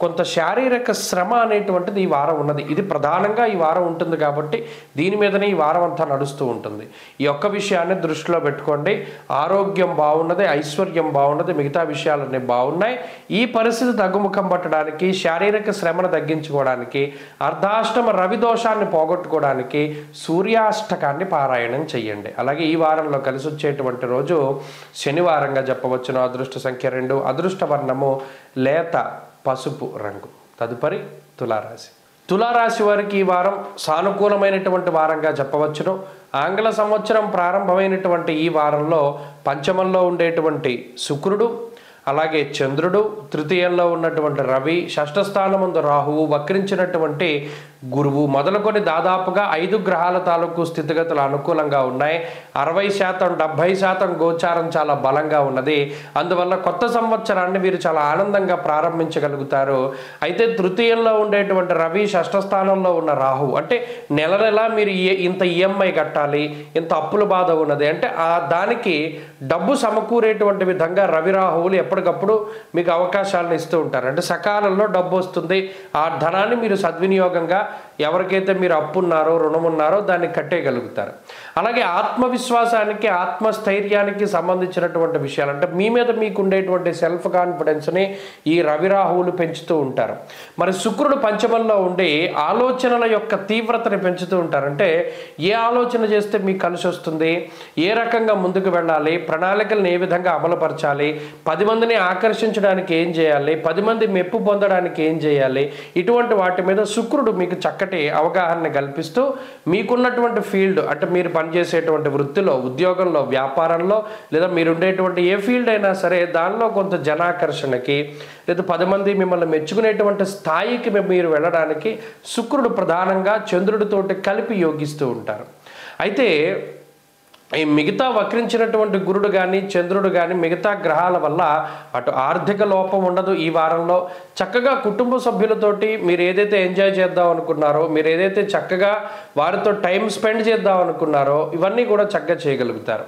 కొంత శారీరక శ్రమ అనేటువంటిది ఈ వారం ఉన్నది. ఇది ప్రధానంగా ఈ వారం ఉంటుంది కాబట్టి దీని మీదనే ఈ వారం అంతా నడుస్తూ ఉంటుంది. ఈ ఒక్క విషయాన్ని దృష్టిలో పెట్టుకోండి. ఆరోగ్యం బాగున్నది, ఐశ్వర్యం బాగున్నది, మిగతా విషయాలన్నీ బాగున్నాయి. ఈ పరిస్థితి తగ్గుముఖం పట్టడానికి, శారీరక శ్రమను తగ్గించుకోవడానికి, అర్ధాష్టమ రవి దోషాన్ని పోగొట్టుకోవడానికి సూర్యాష్టకాన్ని పారాయణం చెయ్యండి. అలాగే ఈ వారంలో కలిసి వచ్చేటువంటి రోజు శనివారంగా చెప్పవచ్చును. అదృష్ట సంఖ్య 2, అదృష్ట వర్ణము లేత పసుపు రంగు. తదుపరి తులారాశి. తులారాశి వారికి ఈ వారం సానుకూలమైనటువంటి వారంగా చెప్పవచ్చును. ఆంగ్ల సంవత్సరం ప్రారంభమైనటువంటి ఈ వారంలో పంచమంలో ఉండేటువంటి శుక్రుడు, అలాగే చంద్రుడు, తృతీయంలో ఉన్నటువంటి రవి, షష్ఠ స్థానముందు రాహువు, వక్రించినటువంటి గురువు మొదలుకొని దాదాపుగా 5 గ్రహాల తాలూకు స్థితిగతులు అనుకూలంగా ఉన్నాయి. 60%, 70% గోచారం చాలా బలంగా ఉన్నది. అందువల్ల కొత్త సంవత్సరాన్ని వీరు చాలా ఆనందంగా ప్రారంభించగలుగుతారు. అయితే తృతీయంలో ఉండేటువంటి రవి, షష్ఠ స్థానంలో ఉన్న రాహువు, అంటే నెల నెలా మీరు ఇంత ఈఎంఐ కట్టాలి, ఇంత అప్పుల బాధ ఉన్నది అంటే దానికి డబ్బు సమకూరేటువంటి విధంగా రవి రాహువులు ఎప్పటికప్పుడు మీకు అవకాశాలను ఇస్తూ ఉంటారు. అంటే సకాలంలో డబ్బు వస్తుంది. ఆ ధనాన్ని మీరు సద్వినియోగంగా ఎవరికైతే మీరు అప్పున్నారో, రుణం ఉన్నారో దాన్ని కట్టేయగలుగుతారు. అలాగే ఆత్మవిశ్వాసానికి, ఆత్మస్థైర్యానికి సంబంధించినటువంటి విషయాలు అంటే మీ మీద మీకు ఉండేటువంటి సెల్ఫ్ కాన్ఫిడెన్స్ని ఈ రవిరాహువులు పెంచుతూ ఉంటారు. మరి శుక్రుడు పంచమంలో ఉండి ఆలోచనల యొక్క తీవ్రతని పెంచుతూ ఉంటారు. అంటే ఏ ఆలోచన చేస్తే మీకు కలిసి వస్తుంది, ఏ రకంగా ముందుకు వెళ్ళాలి, ప్రణాళికలను ఏ విధంగా అమలుపరచాలి, 10 మందిని ఆకర్షించడానికి ఏం చేయాలి, 10 మంది మెప్పు పొందడానికి ఏం చేయాలి, ఇటువంటి వాటి మీద శుక్రుడు మీకు చక్కటి అవగాహన కల్పిస్తూ మీకున్నటువంటి ఫీల్డ్ అంటే మీరు పనిచేసేటువంటి వృత్తిలో, ఉద్యోగంలో, వ్యాపారంలో, లేదా మీరు ఉండేటువంటి ఏ ఫీల్డ్ అయినా సరే దానిలో కొంత జనాకర్షణకి, లేదా 10 మంది మిమ్మల్ని మెచ్చుకునేటువంటి స్థాయికి మీరు వెళ్ళడానికి శుక్రుడు ప్రధానంగా చంద్రుడితోటి కలిపి యోగిస్తూ ఉంటారు. అయితే ఈ మిగతా వక్రించినటువంటి గురుడు కానీ, చంద్రుడు కానీ, మిగతా గ్రహాల వల్ల అటు ఆర్థిక లోపం ఉండదు. ఈ వారంలో చక్కగా కుటుంబ సభ్యులతోటి మీరు ఏదైతే ఎంజాయ్ చేద్దాం అనుకున్నారో, మీరు ఏదైతే చక్కగా వారితో టైం స్పెండ్ చేద్దాం అనుకున్నారో ఇవన్నీ కూడా చక్కగా చేయగలుగుతారు.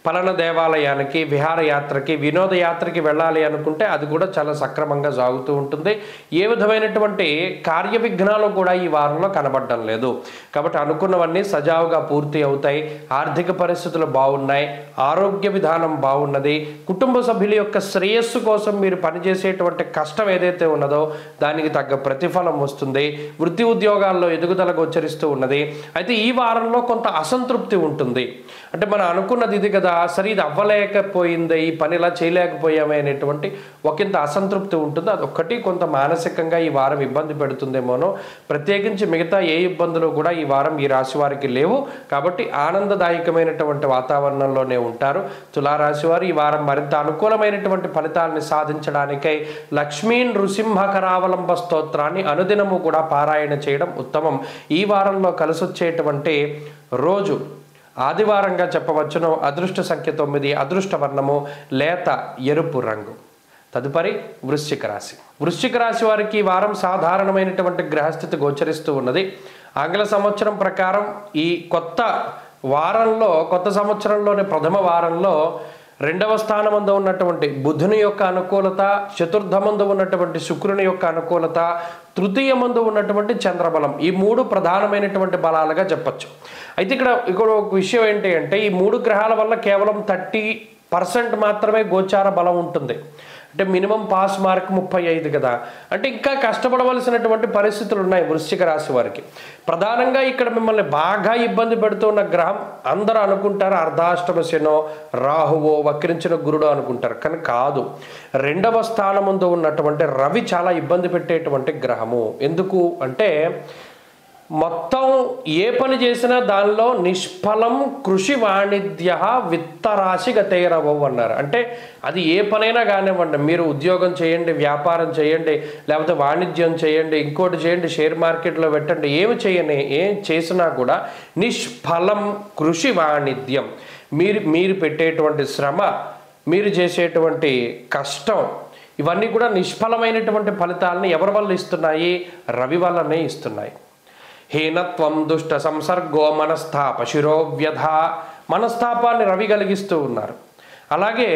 పలానా దేవాలయానికి, విహారయాత్రకి, వినోదయాత్రకి వెళ్ళాలి అనుకుంటే అది కూడా చాలా సక్రమంగా సాగుతూ ఉంటుంది. ఏ విధమైనటువంటి కార్య విఘ్నాలు కూడా ఈ వారంలో కనబడడం లేదు. కాబట్టి అనుకున్నవన్నీ సజావుగా పూర్తి అవుతాయి. ఆర్థిక పరిస్థితులు బాగున్నాయి, ఆరోగ్య విధానం బాగున్నది. కుటుంబ సభ్యుల యొక్క శ్రేయస్సు కోసం మీరు పనిచేసేటువంటి కష్టం ఏదైతే ఉన్నదో దానికి తగ్గ ప్రతిఫలం వస్తుంది. వృత్తి ఉద్యోగాల్లో ఎదుగుదల గోచరిస్తూ ఉన్నది. అయితే ఈ వారంలో కొంత అసంతృప్తి ఉంటుంది. అంటే మనం అనుకున్నది ఇది కదా, సరే ఇది అవ్వలేకపోయింది, ఈ పని ఇలా చేయలేకపోయామే అనేటువంటి ఒకంత అసంతృప్తి ఉంటుంది. అదొక్కటి కొంత మానసికంగా ఈ వారం ఇబ్బంది పెడుతుందేమోనో. ప్రత్యేకించి మిగతా ఏ ఇబ్బందులు కూడా ఈ వారం ఈ రాశి వారికి లేవు. కాబట్టి ఆనందదాయకమైనటువంటి వాతావరణంలోనే ఉంటారు. తులారాశి వారు ఈ వారం మరింత అనుకూలమైనటువంటి ఫలితాలని సాధించడానికై లక్ష్మీ నృసింహకరావలంబ స్తోత్రాన్ని అనుదినము కూడా పారాయణ చేయడం ఉత్తమం. ఈ వారంలో కలిసొచ్చేటువంటి రోజు ఆదివారంగా చెప్పవచ్చును. అదృష్ట సంఖ్య 9, అదృష్ట వర్ణము లేత ఎరుపు రంగు. తదుపరి వృశ్చిక రాశి. వృశ్చిక రాశి వారికి ఈ వారం సాధారణమైనటువంటి గ్రహస్థితి గోచరిస్తూ ఉన్నది. ఆంగ్ల సంవత్సరం ప్రకారం ఈ కొత్త సంవత్సరంలోని ప్రథమ వారంలో 2వ స్థానమందు ఉన్నటువంటి బుధుని యొక్క అనుకూలత, చతుర్థమందు ఉన్నటువంటి శుక్రుని యొక్క అనుకూలత, తృతీయమందు ఉన్నటువంటి చంద్రబలం, ఈ 3 ప్రధానమైనటువంటి బలాలుగా చెప్పచ్చు. అయితే ఇక్కడ ఒక విషయం ఏంటి అంటే ఈ 3 గ్రహాల వల్ల కేవలం 30% మాత్రమే గోచార బలం ఉంటుంది. అంటే మినిమం పాస్ మార్క్ 35 కదా. అంటే ఇంకా కష్టపడవలసినటువంటి పరిస్థితులు ఉన్నాయి వృశ్చిక రాశి వారికి. ప్రధానంగా ఇక్కడ మిమ్మల్ని బాగా ఇబ్బంది పెడుతున్న గ్రహం అందరూ అనుకుంటారు అర్ధాష్టమ శనో, రాహువో, వక్రించిన గురుడో అనుకుంటారు. కానీ కాదు. 2వ స్థానముందు ఉన్నటువంటి రవి చాలా ఇబ్బంది పెట్టేటువంటి గ్రహము. ఎందుకు అంటే మొత్తం ఏ పని చేసినా దానిలో నిష్ఫలం కృషి వాణిజ్య విత్తరాశి గతైరవవు అన్నారు. అంటే అది ఏ పనైనా కానివ్వండి, మీరు ఉద్యోగం చేయండి, వ్యాపారం చేయండి, లేకపోతే వాణిజ్యం చేయండి, ఇంకోటి చేయండి, షేర్ మార్కెట్లో పెట్టండి, ఏం చేసినా కూడా నిష్ఫలం కృషి వాణిజ్యం. మీరు పెట్టేటువంటి శ్రమ, మీరు చేసేటువంటి కష్టం, ఇవన్నీ కూడా నిష్ఫలమైనటువంటి ఫలితాలని ఎవరి వల్ల ఇస్తున్నాయి? రవి వల్లనే ఇస్తున్నాయి. హీనత్వం దుష్ట సంసర్గో మనస్తాప శిరోవ్యధ, మనస్తాపాన్ని రవి కలిగిస్తూ ఉన్నారు. అలాగే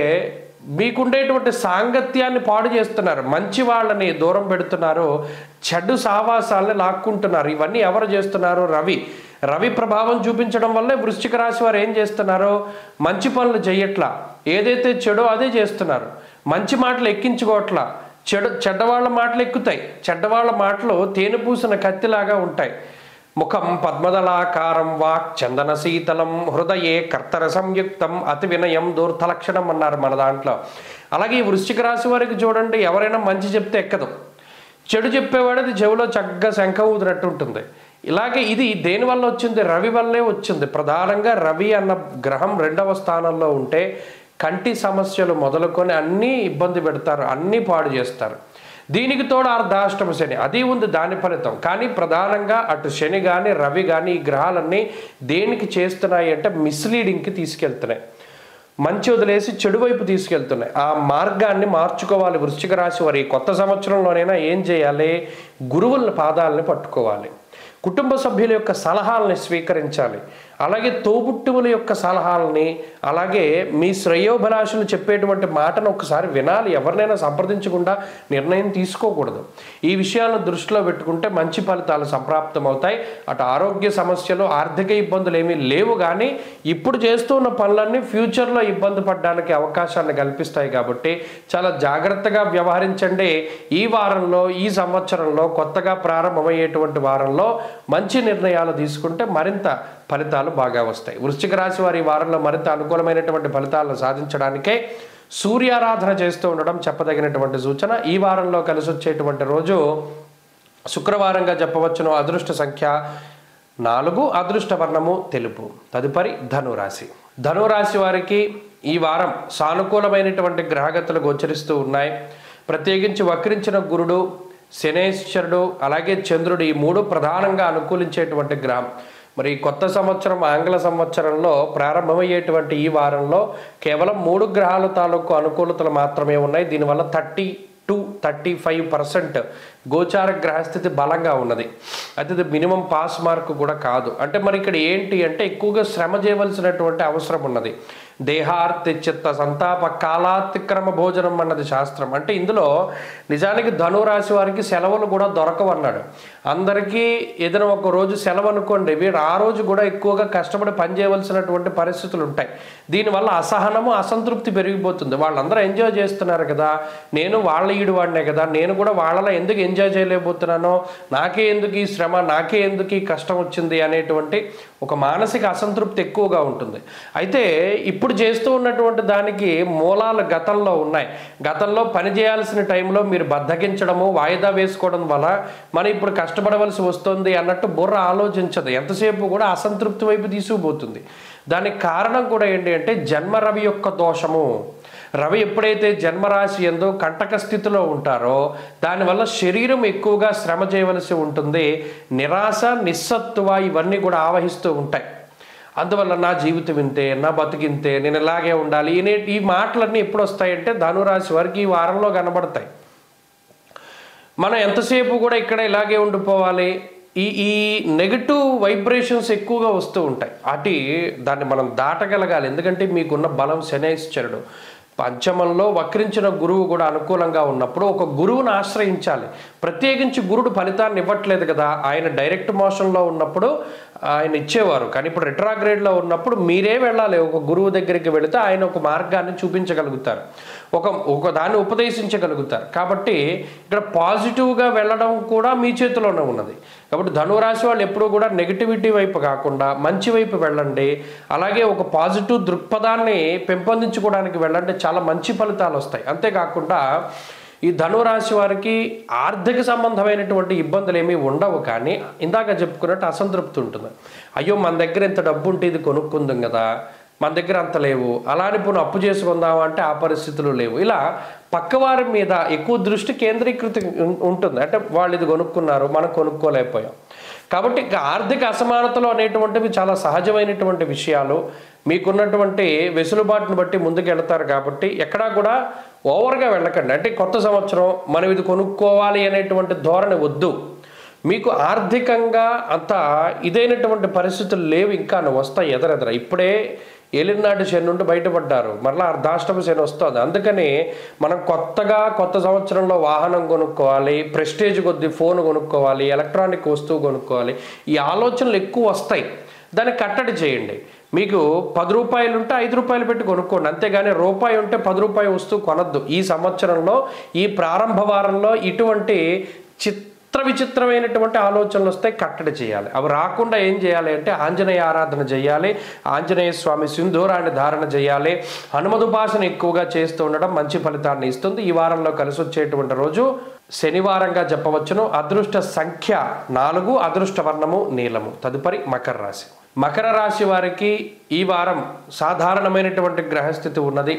మీకుండేటువంటి సాంగత్యాన్ని పాడు చేస్తున్నారు, మంచి వాళ్ళని దూరం పెడుతున్నారు, చెడు సావాసాలని లాక్కుంటున్నారు. ఇవన్నీ ఎవరు చేస్తున్నారు? రవి ప్రభావం చూపించడం వల్లే వృశ్చిక రాశి వారు ఏం చేస్తున్నారు? మంచి పనులు చేయట్లా, ఏదైతే చెడో అదే చేస్తున్నారు. మంచి మాటలు ఎక్కించుకోవట్లా, చెడ్డవాళ్ళ మాటలు ఎక్కుతాయి. చెడ్డవాళ్ళ మాటలు తేనె పూసిన కత్తిలాగా ఉంటాయి. ముఖం పద్మదలాకారం, వాక్ చందన శీతలం, హృదయే కర్తర సంయుక్తం, అతి వినయం దూర్థలక్షణం అన్నారు మన దాంట్లో. అలాగే ఈ వృశ్చిక రాశి వారికి చూడండి, ఎవరైనా మంచి చెప్తే ఎక్కదు, చెడు చెప్పేవాడు అది చెవిలో చక్కగా శంఖం ఊదినట్టు ఉంటుంది. ఇలాగే ఇది దేనివల్ల వచ్చింది? రవి వల్లే వచ్చింది. ప్రధానంగా రవి అన్న గ్రహం 2వ స్థానంలో ఉంటే కంటి సమస్యలు మొదలుకొని అన్నీ ఇబ్బంది పెడతారు, అన్నీ పాడు చేస్తారు. దీనికి తోడు అర్ధాష్టమ శని అది ఉంది, దాని ఫలితం. కానీ ప్రధానంగా అటు శని కానీ రవి కానీ ఈ గ్రహాలన్నీ దేనికి చేస్తున్నాయి అంటే మిస్లీడింగ్కి తీసుకెళ్తున్నాయి, మంచి వదిలేసి చెడు వైపు తీసుకెళ్తున్నాయి. ఆ మార్గాన్ని మార్చుకోవాలి వృశ్చిక రాశి వారి. కొత్త సంవత్సరంలోనైనా ఏం చేయాలి? గురువుల పాదాలని పట్టుకోవాలి, కుటుంబ సభ్యుల యొక్క సలహాలని స్వీకరించాలి, అలాగే తోబుట్టువుల యొక్క సలహాలని, అలాగే మీ శ్రేయోభిలాషులు చెప్పేటువంటి మాటను ఒకసారి వినాలి. ఎవరినైనా సంప్రదించకుండా నిర్ణయం తీసుకోకూడదు. ఈ విషయాలను దృష్టిలో పెట్టుకుంటే మంచి ఫలితాలు సంప్రాప్తమవుతాయి. అటు ఆరోగ్య సమస్యలు, ఆర్థిక ఇబ్బందులు ఏమీ లేవు. కానీ ఇప్పుడు చేస్తున్న పనులన్నీ ఫ్యూచర్లో ఇబ్బంది పడడానికి అవకాశాన్ని కల్పిస్తాయి. కాబట్టి చాలా జాగ్రత్తగా వ్యవహరించండి. ఈ వారంలో, ఈ సంవత్సరంలో, కొత్తగా ప్రారంభమయ్యేటువంటి వారంలో మంచి నిర్ణయాలు తీసుకుంటే మరింత ఫలితాలు బాగా వస్తాయి. వృశ్చిక రాశి వారి ఈ వారంలో మరింత అనుకూలమైనటువంటి ఫలితాలను సాధించడానికే సూర్యారాధన చేస్తూ ఉండడం చెప్పదగినటువంటి సూచన. ఈ వారంలో కలిసి వచ్చేటువంటి రోజు శుక్రవారంగా చెప్పవచ్చును. అదృష్ట సంఖ్య 4, అదృష్ట వర్ణము తెలుపు. తదుపరి ధనురాశి. ధనురాశి వారికి ఈ వారం సానుకూలమైనటువంటి గ్రహగతులు గోచరిస్తూ ఉన్నాయి. ప్రత్యేకించి వక్రించిన గురుడు, శనేశ్వరుడు, అలాగే చంద్రుడు, ఈ 3 ప్రధానంగా అనుకూలించేటువంటి గ్రహం. మరి కొత్త సంవత్సరం ఆంగ్ల సంవత్సరంలో ప్రారంభమయ్యేటువంటి ఈ వారంలో కేవలం 3 గ్రహాల తాలూకు అనుకూలతలు మాత్రమే ఉన్నాయి. దీనివల్ల 30-35% గోచార గ్రహస్థితి బలంగా ఉన్నది. అయితే ఇది మినిమం పాస్ మార్క్ కూడా కాదు. అంటే మరి ఇక్కడ ఏంటి అంటే ఎక్కువగా శ్రమ చేయవలసినటువంటి అవసరం ఉన్నది. దేహార్తి చిత్త సంతాప కాలాతిక్రమ భోజనం అన్నది శాస్త్రం. అంటే ఇందులో నిజానికి ధనురాశి వారికి సెలవులు కూడా దొరకవన్నాడు. అందరికీ ఏదైనా ఒక రోజు సెలవు అనుకోండి, వీరు ఆ రోజు కూడా ఎక్కువగా కష్టపడి పనిచేయవలసినటువంటి పరిస్థితులు ఉంటాయి. దీనివల్ల అసహనము, అసంతృప్తి పెరిగిపోతుంది. వాళ్ళందరూ ఎంజాయ్ చేస్తున్నారు కదా, నేను వాళ్ళ ఈడు వాడినే కదా, నేను కూడా వాళ్ళలో ఎందుకు ఎంజాయ్ చేయలేకపోతున్నానో, నాకే ఎందుకు ఈ శ్రమ, నాకే ఎందుకు ఈ కష్టం వచ్చింది అనేటువంటి ఒక మానసిక అసంతృప్తి ఎక్కువగా ఉంటుంది. అయితే ఇప్పుడు ఇప్పుడు చేస్తూ ఉన్నటువంటి దానికి మూలాలు గతంలో ఉన్నాయి. గతంలో పని చేయాల్సిన టైంలో మీరు బద్దకించడము, వాయిదా వేసుకోవడం వల్ల మనం ఇప్పుడు కష్టపడవలసి వస్తుంది అన్నట్టు బుర్ర ఆలోచించదు. ఎంతసేపు కూడా అసంతృప్తి వైపు తీసుకుపోతుంది. దానికి కారణం కూడా ఏంటి అంటే జన్మ రవి యొక్క దోషము. రవి ఎప్పుడైతే జన్మరాశి యందు కంటక స్థితిలో ఉంటారో దానివల్ల శరీరం ఎక్కువగా శ్రమ చేయవలసి ఉంటుంది. నిరాశ, నిస్సత్తువ ఇవన్నీ కూడా ఆవహిస్తూ ఉంటాయి. అందువల్ల నా జీవితం ఇంతే, నా బతికింతే, నేను ఇలాగే ఉండాలి ఈ మాటలన్నీ ఎప్పుడు వస్తాయంటే ధనురాశి వారికి ఈ వారంలో కనబడతాయి. మనం ఎంతసేపు కూడా ఇక్కడ ఇలాగే ఉండిపోవాలి, ఈ నెగటివ్ వైబ్రేషన్స్ ఎక్కువగా వస్తూ ఉంటాయి. దాన్ని మనం దాటగలగాలి. ఎందుకంటే మీకున్న బలం శనైశ్చరుడు. పంచమంలో వక్రించిన గురువు కూడా అనుకూలంగా ఉన్నప్పుడు ఒక గురువును ఆశ్రయించాలి. ప్రత్యేకించి గురుడు ఫలితాన్ని ఇవ్వట్లేదు కదా, ఆయన డైరెక్ట్ మోషన్లో ఉన్నప్పుడు ఆయన ఇచ్చేవారు. కానీ ఇప్పుడు రిట్రాగ్రేడ్లో ఉన్నప్పుడు మీరే వెళ్ళాలి. ఒక గురువు దగ్గరికి వెళితే ఆయన ఒక మార్గాన్ని చూపించగలుగుతారు, ఒక దాన్ని ఉపదేశించగలుగుతారు. కాబట్టి ఇక్కడ పాజిటివ్గా వెళ్ళడం కూడా మీ చేతిలోనే ఉన్నది. కాబట్టి ధనురాశి వాళ్ళు ఎప్పుడూ కూడా నెగిటివిటీ వైపు కాకుండా మంచి వైపు వెళ్ళండి. అలాగే ఒక పాజిటివ్ దృక్పథాన్ని పెంపొందించుకోవడానికి వెళ్ళండి, చాలా మంచి ఫలితాలు వస్తాయి. అంతేకాకుండా ఈ ధనురాశి వారికి ఆర్థిక సంబంధమైనటువంటి ఇబ్బందులు ఏమీ ఉండవు. కానీ ఇందాక చెప్పుకున్నట్టు అసంతృప్తి ఉంటుంది. అయ్యో మన దగ్గర ఇంత డబ్బు ఉంటే ఇది కొనుక్కుందాం కదా, మన దగ్గర అంత లేవు, అలానే ఇప్పుడు అప్పు చేసుకుందాం అంటే ఆ పరిస్థితులు లేవు. ఇలా పక్కవారి మీద ఎక్కువ దృష్టి కేంద్రీకృతి ఉంటుంది. అంటే వాళ్ళు ఇది కొనుక్కున్నారు, మనం కొనుక్కోలేకపోయాం. కాబట్టి ఆర్థిక అసమానతలు అనేటువంటివి చాలా సహజమైనటువంటి విషయాలు. మీకున్నటువంటి వెసులుబాటును బట్టి ముందుకు వెళ్తారు. కాబట్టి ఎక్కడా కూడా ఓవర్గా వెళ్ళకండి. అంటే కొత్త సంవత్సరం మనం ఇది కొనుక్కోవాలి అనేటువంటి ధోరణి వద్దు. మీకు ఆర్థికంగా అంత ఇదైనటువంటి పరిస్థితులు లేవు, ఇంకా వస్తాయి ఎదరెదర. ఇప్పుడే ఏలినాటి శని నుండి బయటపడ్డారు, మరలా అర్ధాష్టమ శని వస్తుంది. అందుకని మనం కొత్త సంవత్సరంలో వాహనం కొనుక్కోవాలి, ప్రెస్టేజ్ కొద్ది ఫోన్ కొనుక్కోవాలి, ఎలక్ట్రానిక్ వస్తువు కొనుక్కోవాలి, ఈ ఆలోచనలు ఎక్కువ వస్తాయి. దాన్ని కట్టడి చేయండి. మీకు 10 రూపాయలు ఉంటే 5 రూపాయలు పెట్టి కొనుక్కోండి, అంతేగాని రూపాయి ఉంటే 10 రూపాయల వస్తువు కొనద్దు. ఈ సంవత్సరంలో ఈ ప్రారంభ వారంలో ఇటువంటి విచిత్రమైనటువంటి ఆలోచనలు వస్తాయి, కట్టడి చేయాలి. అవి రాకుండా ఏం చేయాలి అంటే ఆంజనేయ ఆరాధన చేయాలి, ఆంజనేయ స్వామి సింధూరాన్ని ధారణ చేయాలి, హనుమదుపాసన ఎక్కువగా చేస్తూ ఉండడం మంచి ఫలితాన్ని ఇస్తుంది. ఈ వారంలో కలిసి వచ్చేటువంటి రోజు శనివారంగా చెప్పవచ్చును. అదృష్ట సంఖ్య 4, అదృష్ట వర్ణము నీలము. తదుపరి మకర రాశి. మకర రాశి వారికి ఈ వారం సాధారణమైనటువంటి గ్రహస్థితి ఉన్నది.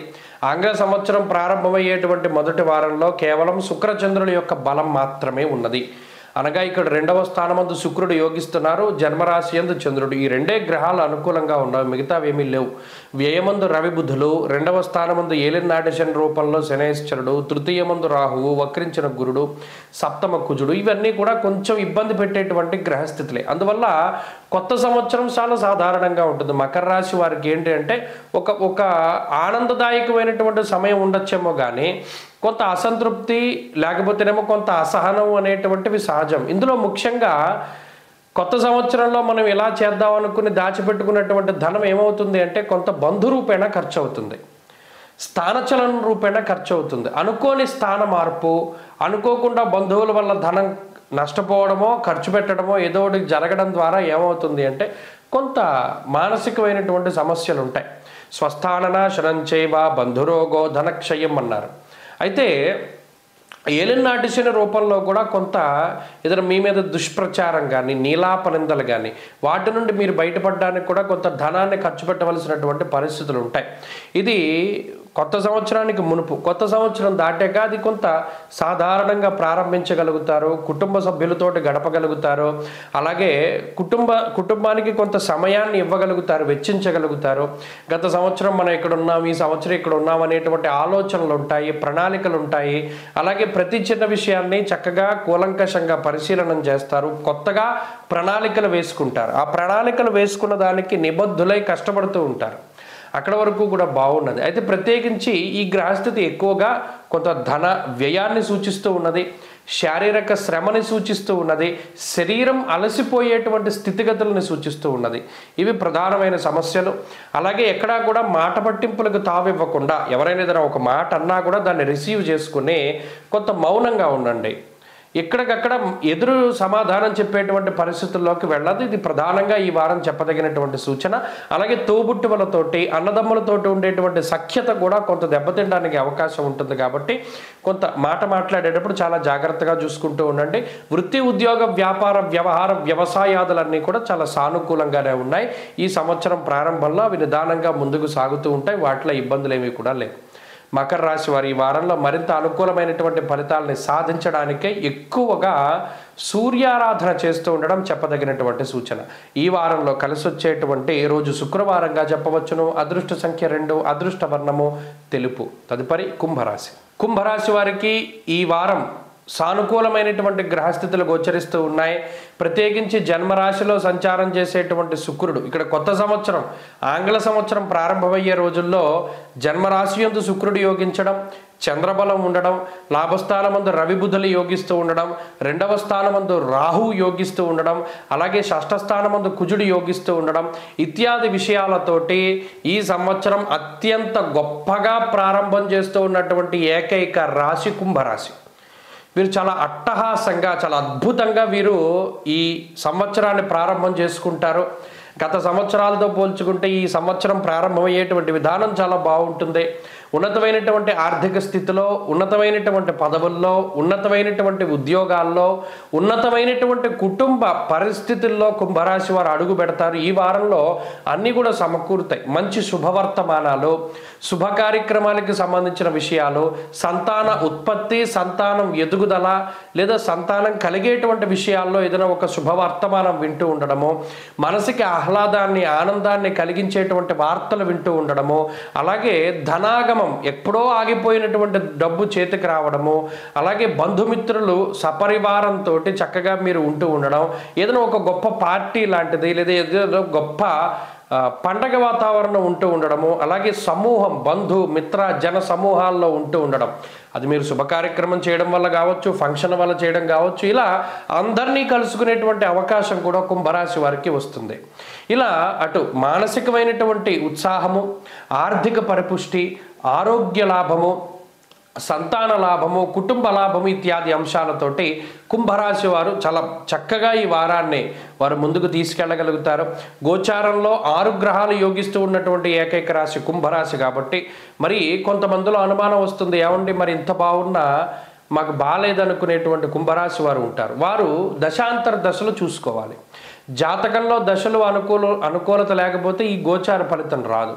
ఆంగ్ల సంవత్సరం ప్రారంభమయ్యేటువంటి మొదటి వారంలో కేవలం శుక్రచంద్రుల యొక్క బలం మాత్రమే ఉన్నది. అనగా ఇక్కడ 2వ స్థానమందు శుక్రుడు యోగిస్తున్నారు, జన్మరాశి యందు చంద్రుడు. ఈ 2 గ్రహాలు అనుకూలంగా ఉన్నవి, మిగతావేమీ లేవు. వ్యయమందు రవి బుధులు, 2వ స్థానమందు ఏలినాటి శని రూపంలో శనైశ్చరుడు, తృతీయమందు రాహువు, వక్రించిన గురుడు, సప్తమ కుజుడు. ఇవన్నీ కూడా కొంచెం ఇబ్బంది పెట్టేటువంటి గ్రహస్థితులే. అందువల్ల కొత్త సంవత్సరం చాలా సాధారణంగా ఉంటుంది. మకర రాశి వారికి ఏంటి అంటే ఒక ఆనందదాయకమైనటువంటి సమయం ఉండొచ్చేమో, కానీ కొంత అసంతృప్తి లేకపోతేనేమో కొంత అసహనం అనేటువంటివి సహజం. ఇందులో ముఖ్యంగా కొత్త సంవత్సరంలో మనం ఎలా చేద్దాం అనుకుని దాచిపెట్టుకున్నటువంటి ధనం ఏమవుతుంది అంటే కొంత బంధు రూపేణా ఖర్చు అవుతుంది, స్థానచలనం రూపేణా ఖర్చు అవుతుంది. అనుకోని స్థాన మార్పు, అనుకోకుండా బంధువుల వల్ల ధనం నష్టపోవడమో ఖర్చు పెట్టడమో ఏదో ఒకటి జరగడం ద్వారా ఏమవుతుంది అంటే కొంత మానసికమైనటువంటి సమస్యలు ఉంటాయి. స్వస్థాననాశనం చేయవ బంధురోగో ధనక్షయం అన్నారు. అయితే ఏలినాటి శని రూపంలో కూడా కొంత ఏదైనా మీ మీద దుష్ప్రచారం కానీ నీలాపనిందలు కానీ వాటి నుండి మీరు బయటపడడానికి కూడా కొంత ధనాన్ని ఖర్చు పెట్టవలసినటువంటి పరిస్థితులు ఉంటాయి. ఇది కొత్త సంవత్సరానికి మునుపు. కొత్త సంవత్సరం దాటాక అది కొంత సాధారణంగా ప్రారంభించగలుగుతారు, కుటుంబ సభ్యులతోటి గడపగలుగుతారు, అలాగే కుటుంబానికి కొంత సమయాన్ని ఇవ్వగలుగుతారు, వెచ్చించగలుగుతారు. గత సంవత్సరం మనం ఇక్కడ ఉన్నాం, ఈ సంవత్సరం ఇక్కడ ఉన్నాం అనేటువంటి ఆలోచనలు ఉంటాయి, ప్రణాళికలు ఉంటాయి. అలాగే ప్రతి చిన్న విషయాన్ని చక్కగా కూలంకషంగా పరిశీలన చేస్తారు, కొత్తగా ప్రణాళికలు వేసుకుంటారు. ఆ ప్రణాళికలు వేసుకున్న దానికి నిబద్ధులై కష్టపడుతూ ఉంటారు. అక్కడ వరకు కూడా బాగున్నది. అయితే ప్రత్యేకించి ఈ గ్రహస్థితి ఎక్కువగా కొంత ధన వ్యయాన్ని సూచిస్తూ ఉన్నది, శారీరక శ్రమని సూచిస్తూ ఉన్నది, శరీరం అలసిపోయేటువంటి స్థితిగతులను సూచిస్తూ ఉన్నది. ఇవి ప్రధానమైన సమస్యలు. అలాగే ఎక్కడా కూడా మాట పట్టింపులకు తావివ్వకుండా ఎవరైనా ఏదైనా ఒక మాట అన్నా కూడా దాన్ని రిసీవ్ చేసుకుని కొంత మౌనంగా ఉండండి. ఎక్కడికక్కడ ఎదురు సమాధానం చెప్పేటువంటి పరిస్థితుల్లోకి వెళ్ళదు. ఇది ప్రధానంగా ఈ వారం చెప్పదగినటువంటి సూచన. అలాగే తోబుట్టువులతోటి అన్నదమ్ములతోటి ఉండేటువంటి సఖ్యత కూడా కొంత దెబ్బతినడానికి అవకాశం ఉంటుంది. కాబట్టి కొంత మాట మాట్లాడేటప్పుడు చాలా జాగ్రత్తగా చూసుకుంటూ ఉండండి. వృత్తి, ఉద్యోగ, వ్యాపార, వ్యవహార, వ్యవసాయాదులన్నీ కూడా చాలా సానుకూలంగానే ఉన్నాయి. ఈ సంవత్సరం ప్రారంభంలో అవి నిదానంగా ముందుకు సాగుతూ ఉంటాయి. వాటిలో ఇబ్బందులు ఏమీ కూడా లేవు. మకర రాశి వారు ఈ వారంలో మరింత అనుకూలమైనటువంటి ఫలితాలని సాధించడానికే ఎక్కువగా సూర్యారాధన చేస్తూ ఉండడం చెప్పదగినటువంటి సూచన. ఈ వారంలో కలిసి వచ్చేటువంటి రోజు శుక్రవారంగా చెప్పవచ్చును. అదృష్ట సంఖ్య 2, అదృష్ట వర్ణము తెలుపు. తదుపరి కుంభరాశి. కుంభరాశి వారికి ఈ వారం సానుకూలమైనటువంటి గ్రహస్థితులు గోచరిస్తూ ఉన్నాయి. ప్రత్యేకించి జన్మరాశిలో సంచారం చేసేటువంటి శుక్రుడు, ఇక్కడ కొత్త సంవత్సరం ఆంగ్ల సంవత్సరం ప్రారంభమయ్యే రోజుల్లో జన్మరాశి యందు శుక్రుడు యోగించడం, చంద్రబలం ఉండడం, లాభస్థానమందు రవి బుధులు యోగిస్తూ ఉండడం, 2వ స్థానమందు రాహు యోగిస్తూ ఉండడం, అలాగే 6వ స్థానమందు కుజుడు యోగిస్తూ ఉండడం ఇత్యాది విషయాలతోటి ఈ సంవత్సరం అత్యంత గొప్పగా ప్రారంభం చేస్తూ ఉన్నటువంటి ఏకైక రాశి కుంభరాశి. వీరు చాలా అట్టహాసంగా, చాలా అద్భుతంగా వీరు ఈ సంవత్సరాన్ని ప్రారంభం చేసుకుంటారు. గత సంవత్సరాలతో పోల్చుకుంటే ఈ సంవత్సరం ప్రారంభమయ్యేటువంటి విధానం చాలా బాగుంటుంది. ఉన్నతమైనటువంటి ఆర్థిక స్థితిలో, ఉన్నతమైనటువంటి పదవుల్లో, ఉన్నతమైనటువంటి ఉద్యోగాల్లో, ఉన్నతమైనటువంటి కుటుంబ పరిస్థితుల్లో కుంభరాశి వారు అడుగు పెడతారు. ఈ వారంలో అన్నీ కూడా సమకూరుతాయి. మంచి శుభవర్తమానాలు, శుభ కార్యక్రమాలకు సంబంధించిన విషయాలు, సంతాన ఉత్పత్తి, సంతానం ఎదుగుదల లేదా సంతానం కలిగేటువంటి విషయాల్లో ఏదైనా ఒక శుభవర్తమానం వింటూ ఉండడము, మనసుకి ఆహ్లాదాన్ని, ఆనందాన్ని కలిగించేటువంటి వార్తలు వింటూ ఉండడము, అలాగే ధనాగమం, ఎప్పుడో ఆగిపోయినటువంటి డబ్బు చేతికి రావడము, అలాగే బంధుమిత్రులు సపరివారంతో చక్కగా మీరు ఉంటూ ఉండడం, ఏదైనా ఒక గొప్ప పార్టీ లాంటిది లేదా ఏదో గొప్ప పండగ వాతావరణం ఉంటూ ఉండడము, అలాగే సమూహం, బంధు మిత్ర జన సమూహాల్లో ఉంటూ ఉండడం, అది మీరు శుభ కార్యక్రమం చేయడం వల్ల కావచ్చు, ఫంక్షన్ వల్ల చేయడం కావచ్చు, ఇలా అందరినీ కలుసుకునేటువంటి అవకాశం కూడా కుంభరాశి వారికి వస్తుంది. ఇలా అటు మానసికమైనటువంటి ఉత్సాహము, ఆర్థిక పరిపుష్టి, ఆరోగ్య లాభము, సంతాన లాభము, కుటుంబ లాభము ఇత్యాది అంశాలతోటి కుంభరాశి వారు చాలా చక్కగా ఈ వారాన్ని వారు ముందుకు తీసుకెళ్ళగలుగుతారు. గోచారంలో 6 గ్రహాలు యోగిస్తూ ఉన్నటువంటి ఏకైక రాశి కుంభరాశి కాబట్టి మరి కొంతమందిలో అనుమానం వస్తుంది, ఏమండి మరి ఇంత బాగున్నా మాకు బాగాలేదనుకునేటువంటి కుంభరాశి వారు ఉంటారు. వారు దశాంతర దశలు చూసుకోవాలి. జాతకంలో దశలు అనుకూలత లేకపోతే ఈ గోచార ఫలితం రాదు.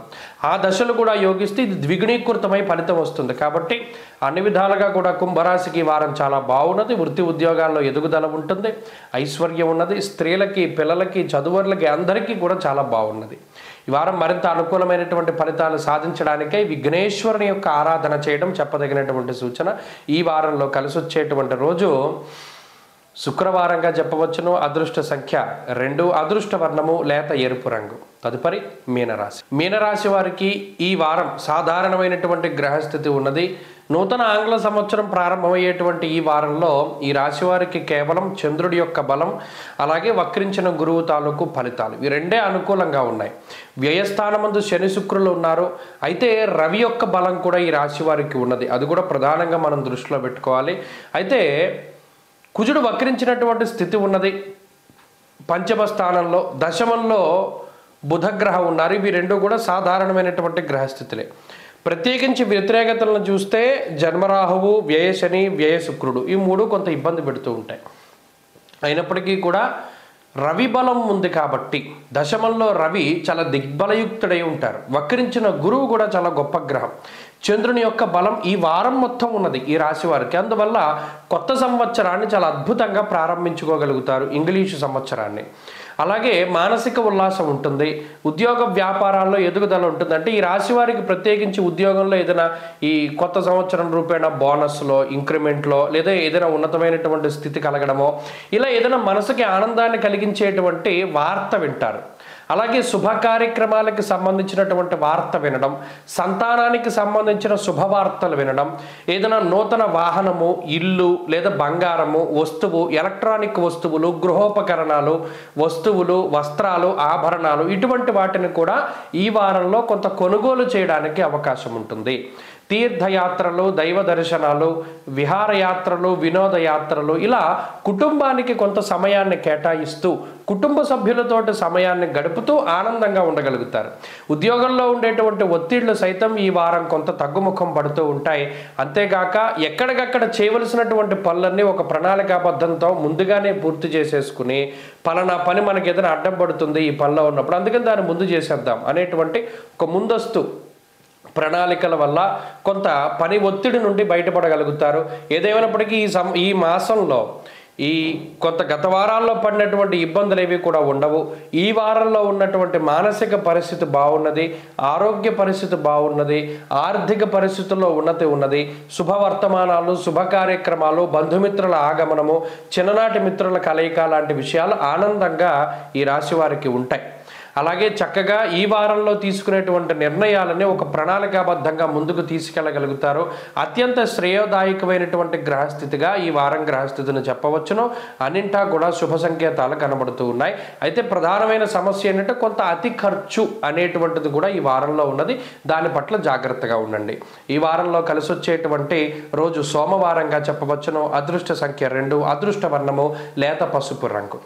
ఆ దశలు కూడా యోగిస్తే ఇది ద్విగుణీకృతమై ఫలితం వస్తుంది. కాబట్టి అన్ని విధాలుగా కూడా కుంభరాశికి వారం చాలా బాగున్నది. వృత్తి ఉద్యోగాల్లో ఎదుగుదల ఉంటుంది, ఐశ్వర్యం ఉన్నది. స్త్రీలకి, పిల్లలకి, చదువులకి అందరికీ కూడా చాలా బాగున్నది. ఈ వారం మరింత అనుకూలమైనటువంటి ఫలితాలు సాధించడానికై విఘ్నేశ్వరుని యొక్క ఆరాధన చేయడం చెప్పదగినటువంటి సూచన. ఈ వారంలో కలిసి వచ్చేటువంటి రోజు శుక్రవారంగా చెప్పవచ్చును. అదృష్ట సంఖ్య 2, అదృష్ట వర్ణము లేత ఎరుపు రంగు. తదుపరి మీనరాశి. మీనరాశి వారికి ఈ వారం సాధారణమైనటువంటి గ్రహస్థితి ఉన్నది. నూతన ఆంగ్ల సంవత్సరం ప్రారంభమయ్యేటువంటి ఈ వారంలో ఈ రాశి వారికి కేవలం చంద్రుడి యొక్క బలం, అలాగే వక్రించిన గురువు తాలూకు ఫలితాలు ఈ రెండే అనుకూలంగా ఉన్నాయి. వ్యయస్థానమందు శని శుక్రులు ఉన్నారు. అయితే రవి యొక్క బలం కూడా ఈ రాశి వారికి ఉన్నది. అది కూడా ప్రధానంగా మనం దృష్టిలో పెట్టుకోవాలి. అయితే కుజుడు వక్రించినటువంటి స్థితి ఉన్నది. పంచమ స్థానంలో, దశమంలో బుధగ్రహం ఉన్నారు. ఇవి రెండు కూడా సాధారణమైనటువంటి గ్రహస్థితులే. ప్రత్యేకించి వ్యతిరేకతలను చూస్తే జన్మరాహువు, వ్యయశని, వ్యయ శుక్రుడు ఈ 3 కొంత ఇబ్బంది పెడుతూ ఉంటాయి. అయినప్పటికీ కూడా రవి బలం ఉంది కాబట్టి దశమంలో రవి చాలా దిగ్బలయుక్తుడై ఉంటారు. వక్రించిన గురువు కూడా చాలా గొప్ప గ్రహం. చంద్రుని యొక్క బలం ఈ వారం మొత్తం ఉన్నది ఈ రాశి వారికి. అందువల్ల కొత్త సంవత్సరాన్ని చాలా అద్భుతంగా ప్రారంభించుకోగలుగుతారు, ఇంగ్లీషు సంవత్సరాన్ని. అలాగే మానసిక ఉల్లాసం ఉంటుంది, ఉద్యోగ వ్యాపారాల్లో ఎదుగుదల ఉంటుంది. అంటే ఈ రాశి వారికి ప్రత్యేకించి ఉద్యోగంలో ఏదైనా ఈ కొత్త సంవత్సరం రూపేణ బోనస్లో, ఇంక్రిమెంట్లో లేదా ఏదైనా ఉన్నతమైనటువంటి స్థితి కలగడమో ఇలా ఏదైనా మనసుకి ఆనందాన్ని కలిగించేటువంటి వార్త వింటారు. అలాగే శుభ కార్యక్రమాలకు సంబంధించినటువంటి వార్త వినడం, సంతానానికి సంబంధించిన శుభవార్తలు వినడం, ఏదైనా నూతన వాహనము, ఇల్లు లేదా బంగారము, వస్తువు, ఎలక్ట్రానిక్ వస్తువులు, గృహోపకరణాలు, వస్తువులు, వస్త్రాలు, ఆభరణాలు ఇటువంటి వాటిని కూడా ఈ వారంలో కొంత కొనుగోలు చేయడానికి అవకాశం ఉంటుంది. తీర్థయాత్రలు, దైవ దర్శనాలు, విహారయాత్రలు, వినోదయాత్రలు, ఇలా కుటుంబానికి కొంత సమయాన్ని కేటాయిస్తూ కుటుంబ సభ్యులతోటి సమయాన్ని గడుపుతూ ఆనందంగా ఉండగలుగుతారు. ఉద్యోగంలో ఉండేటువంటి ఒత్తిళ్లు సైతం ఈ వారం కొంత తగ్గుముఖం పడుతూ ఉంటాయి. అంతేగాక ఎక్కడికక్కడ చేయవలసినటువంటి పనులన్నీ ఒక ప్రణాళికాబద్ధంతో ముందుగానే పూర్తి చేసేసుకుని పలానా పని మనకి ఏదైనా అడ్డం పడుతుంది ఈ పనిలో ఉన్నప్పుడు, అందుకని దాన్ని ముందు చేసేద్దాం అనేటువంటి ఒక ముందస్తు ప్రణాళికల వల్ల కొంత పని ఒత్తిడి నుండి బయటపడగలుగుతారు. ఏదేమైనప్పటికీ ఈ మాసంలో ఈ కొంత గత వారాల్లో పడినటువంటి ఇబ్బందులు ఏవి కూడా ఉండవు. ఈ వారంలో ఉన్నటువంటి మానసిక పరిస్థితి బాగున్నది, ఆరోగ్య పరిస్థితి బాగున్నది, ఆర్థిక పరిస్థితుల్లో ఉన్నతి ఉన్నది. శుభవర్తమానాలు, శుభ కార్యక్రమాలు, బంధుమిత్రుల ఆగమనము, చిన్ననాటి మిత్రుల కలయిక లాంటి విషయాలు ఆనందంగా ఈ రాశి వారికి ఉంటాయి. అలాగే చక్కగా ఈ వారంలో తీసుకునేటువంటి నిర్ణయాలని ఒక ప్రణాళికాబద్ధంగా ముందుకు తీసుకెళ్ళగలుగుతారు. అత్యంత శ్రేయోదాయకమైనటువంటి గ్రహస్థితిగా ఈ వారం గ్రహస్థితిని చెప్పవచ్చును. అన్నింటా కూడా శుభ సంకేతాలు కనబడుతూ ఉన్నాయి. అయితే ప్రధానమైన సమస్య ఏంటంటే కొంత అతి ఖర్చు అనేటువంటిది కూడా ఈ వారంలో ఉన్నది. దాని పట్ల జాగ్రత్తగా ఉండండి. ఈ వారంలో కలిసి వచ్చేటువంటి రోజు సోమవారంగా చెప్పవచ్చును. అదృష్ట సంఖ్య 2, అదృష్ట వర్ణము లేత పసుపు రంగు.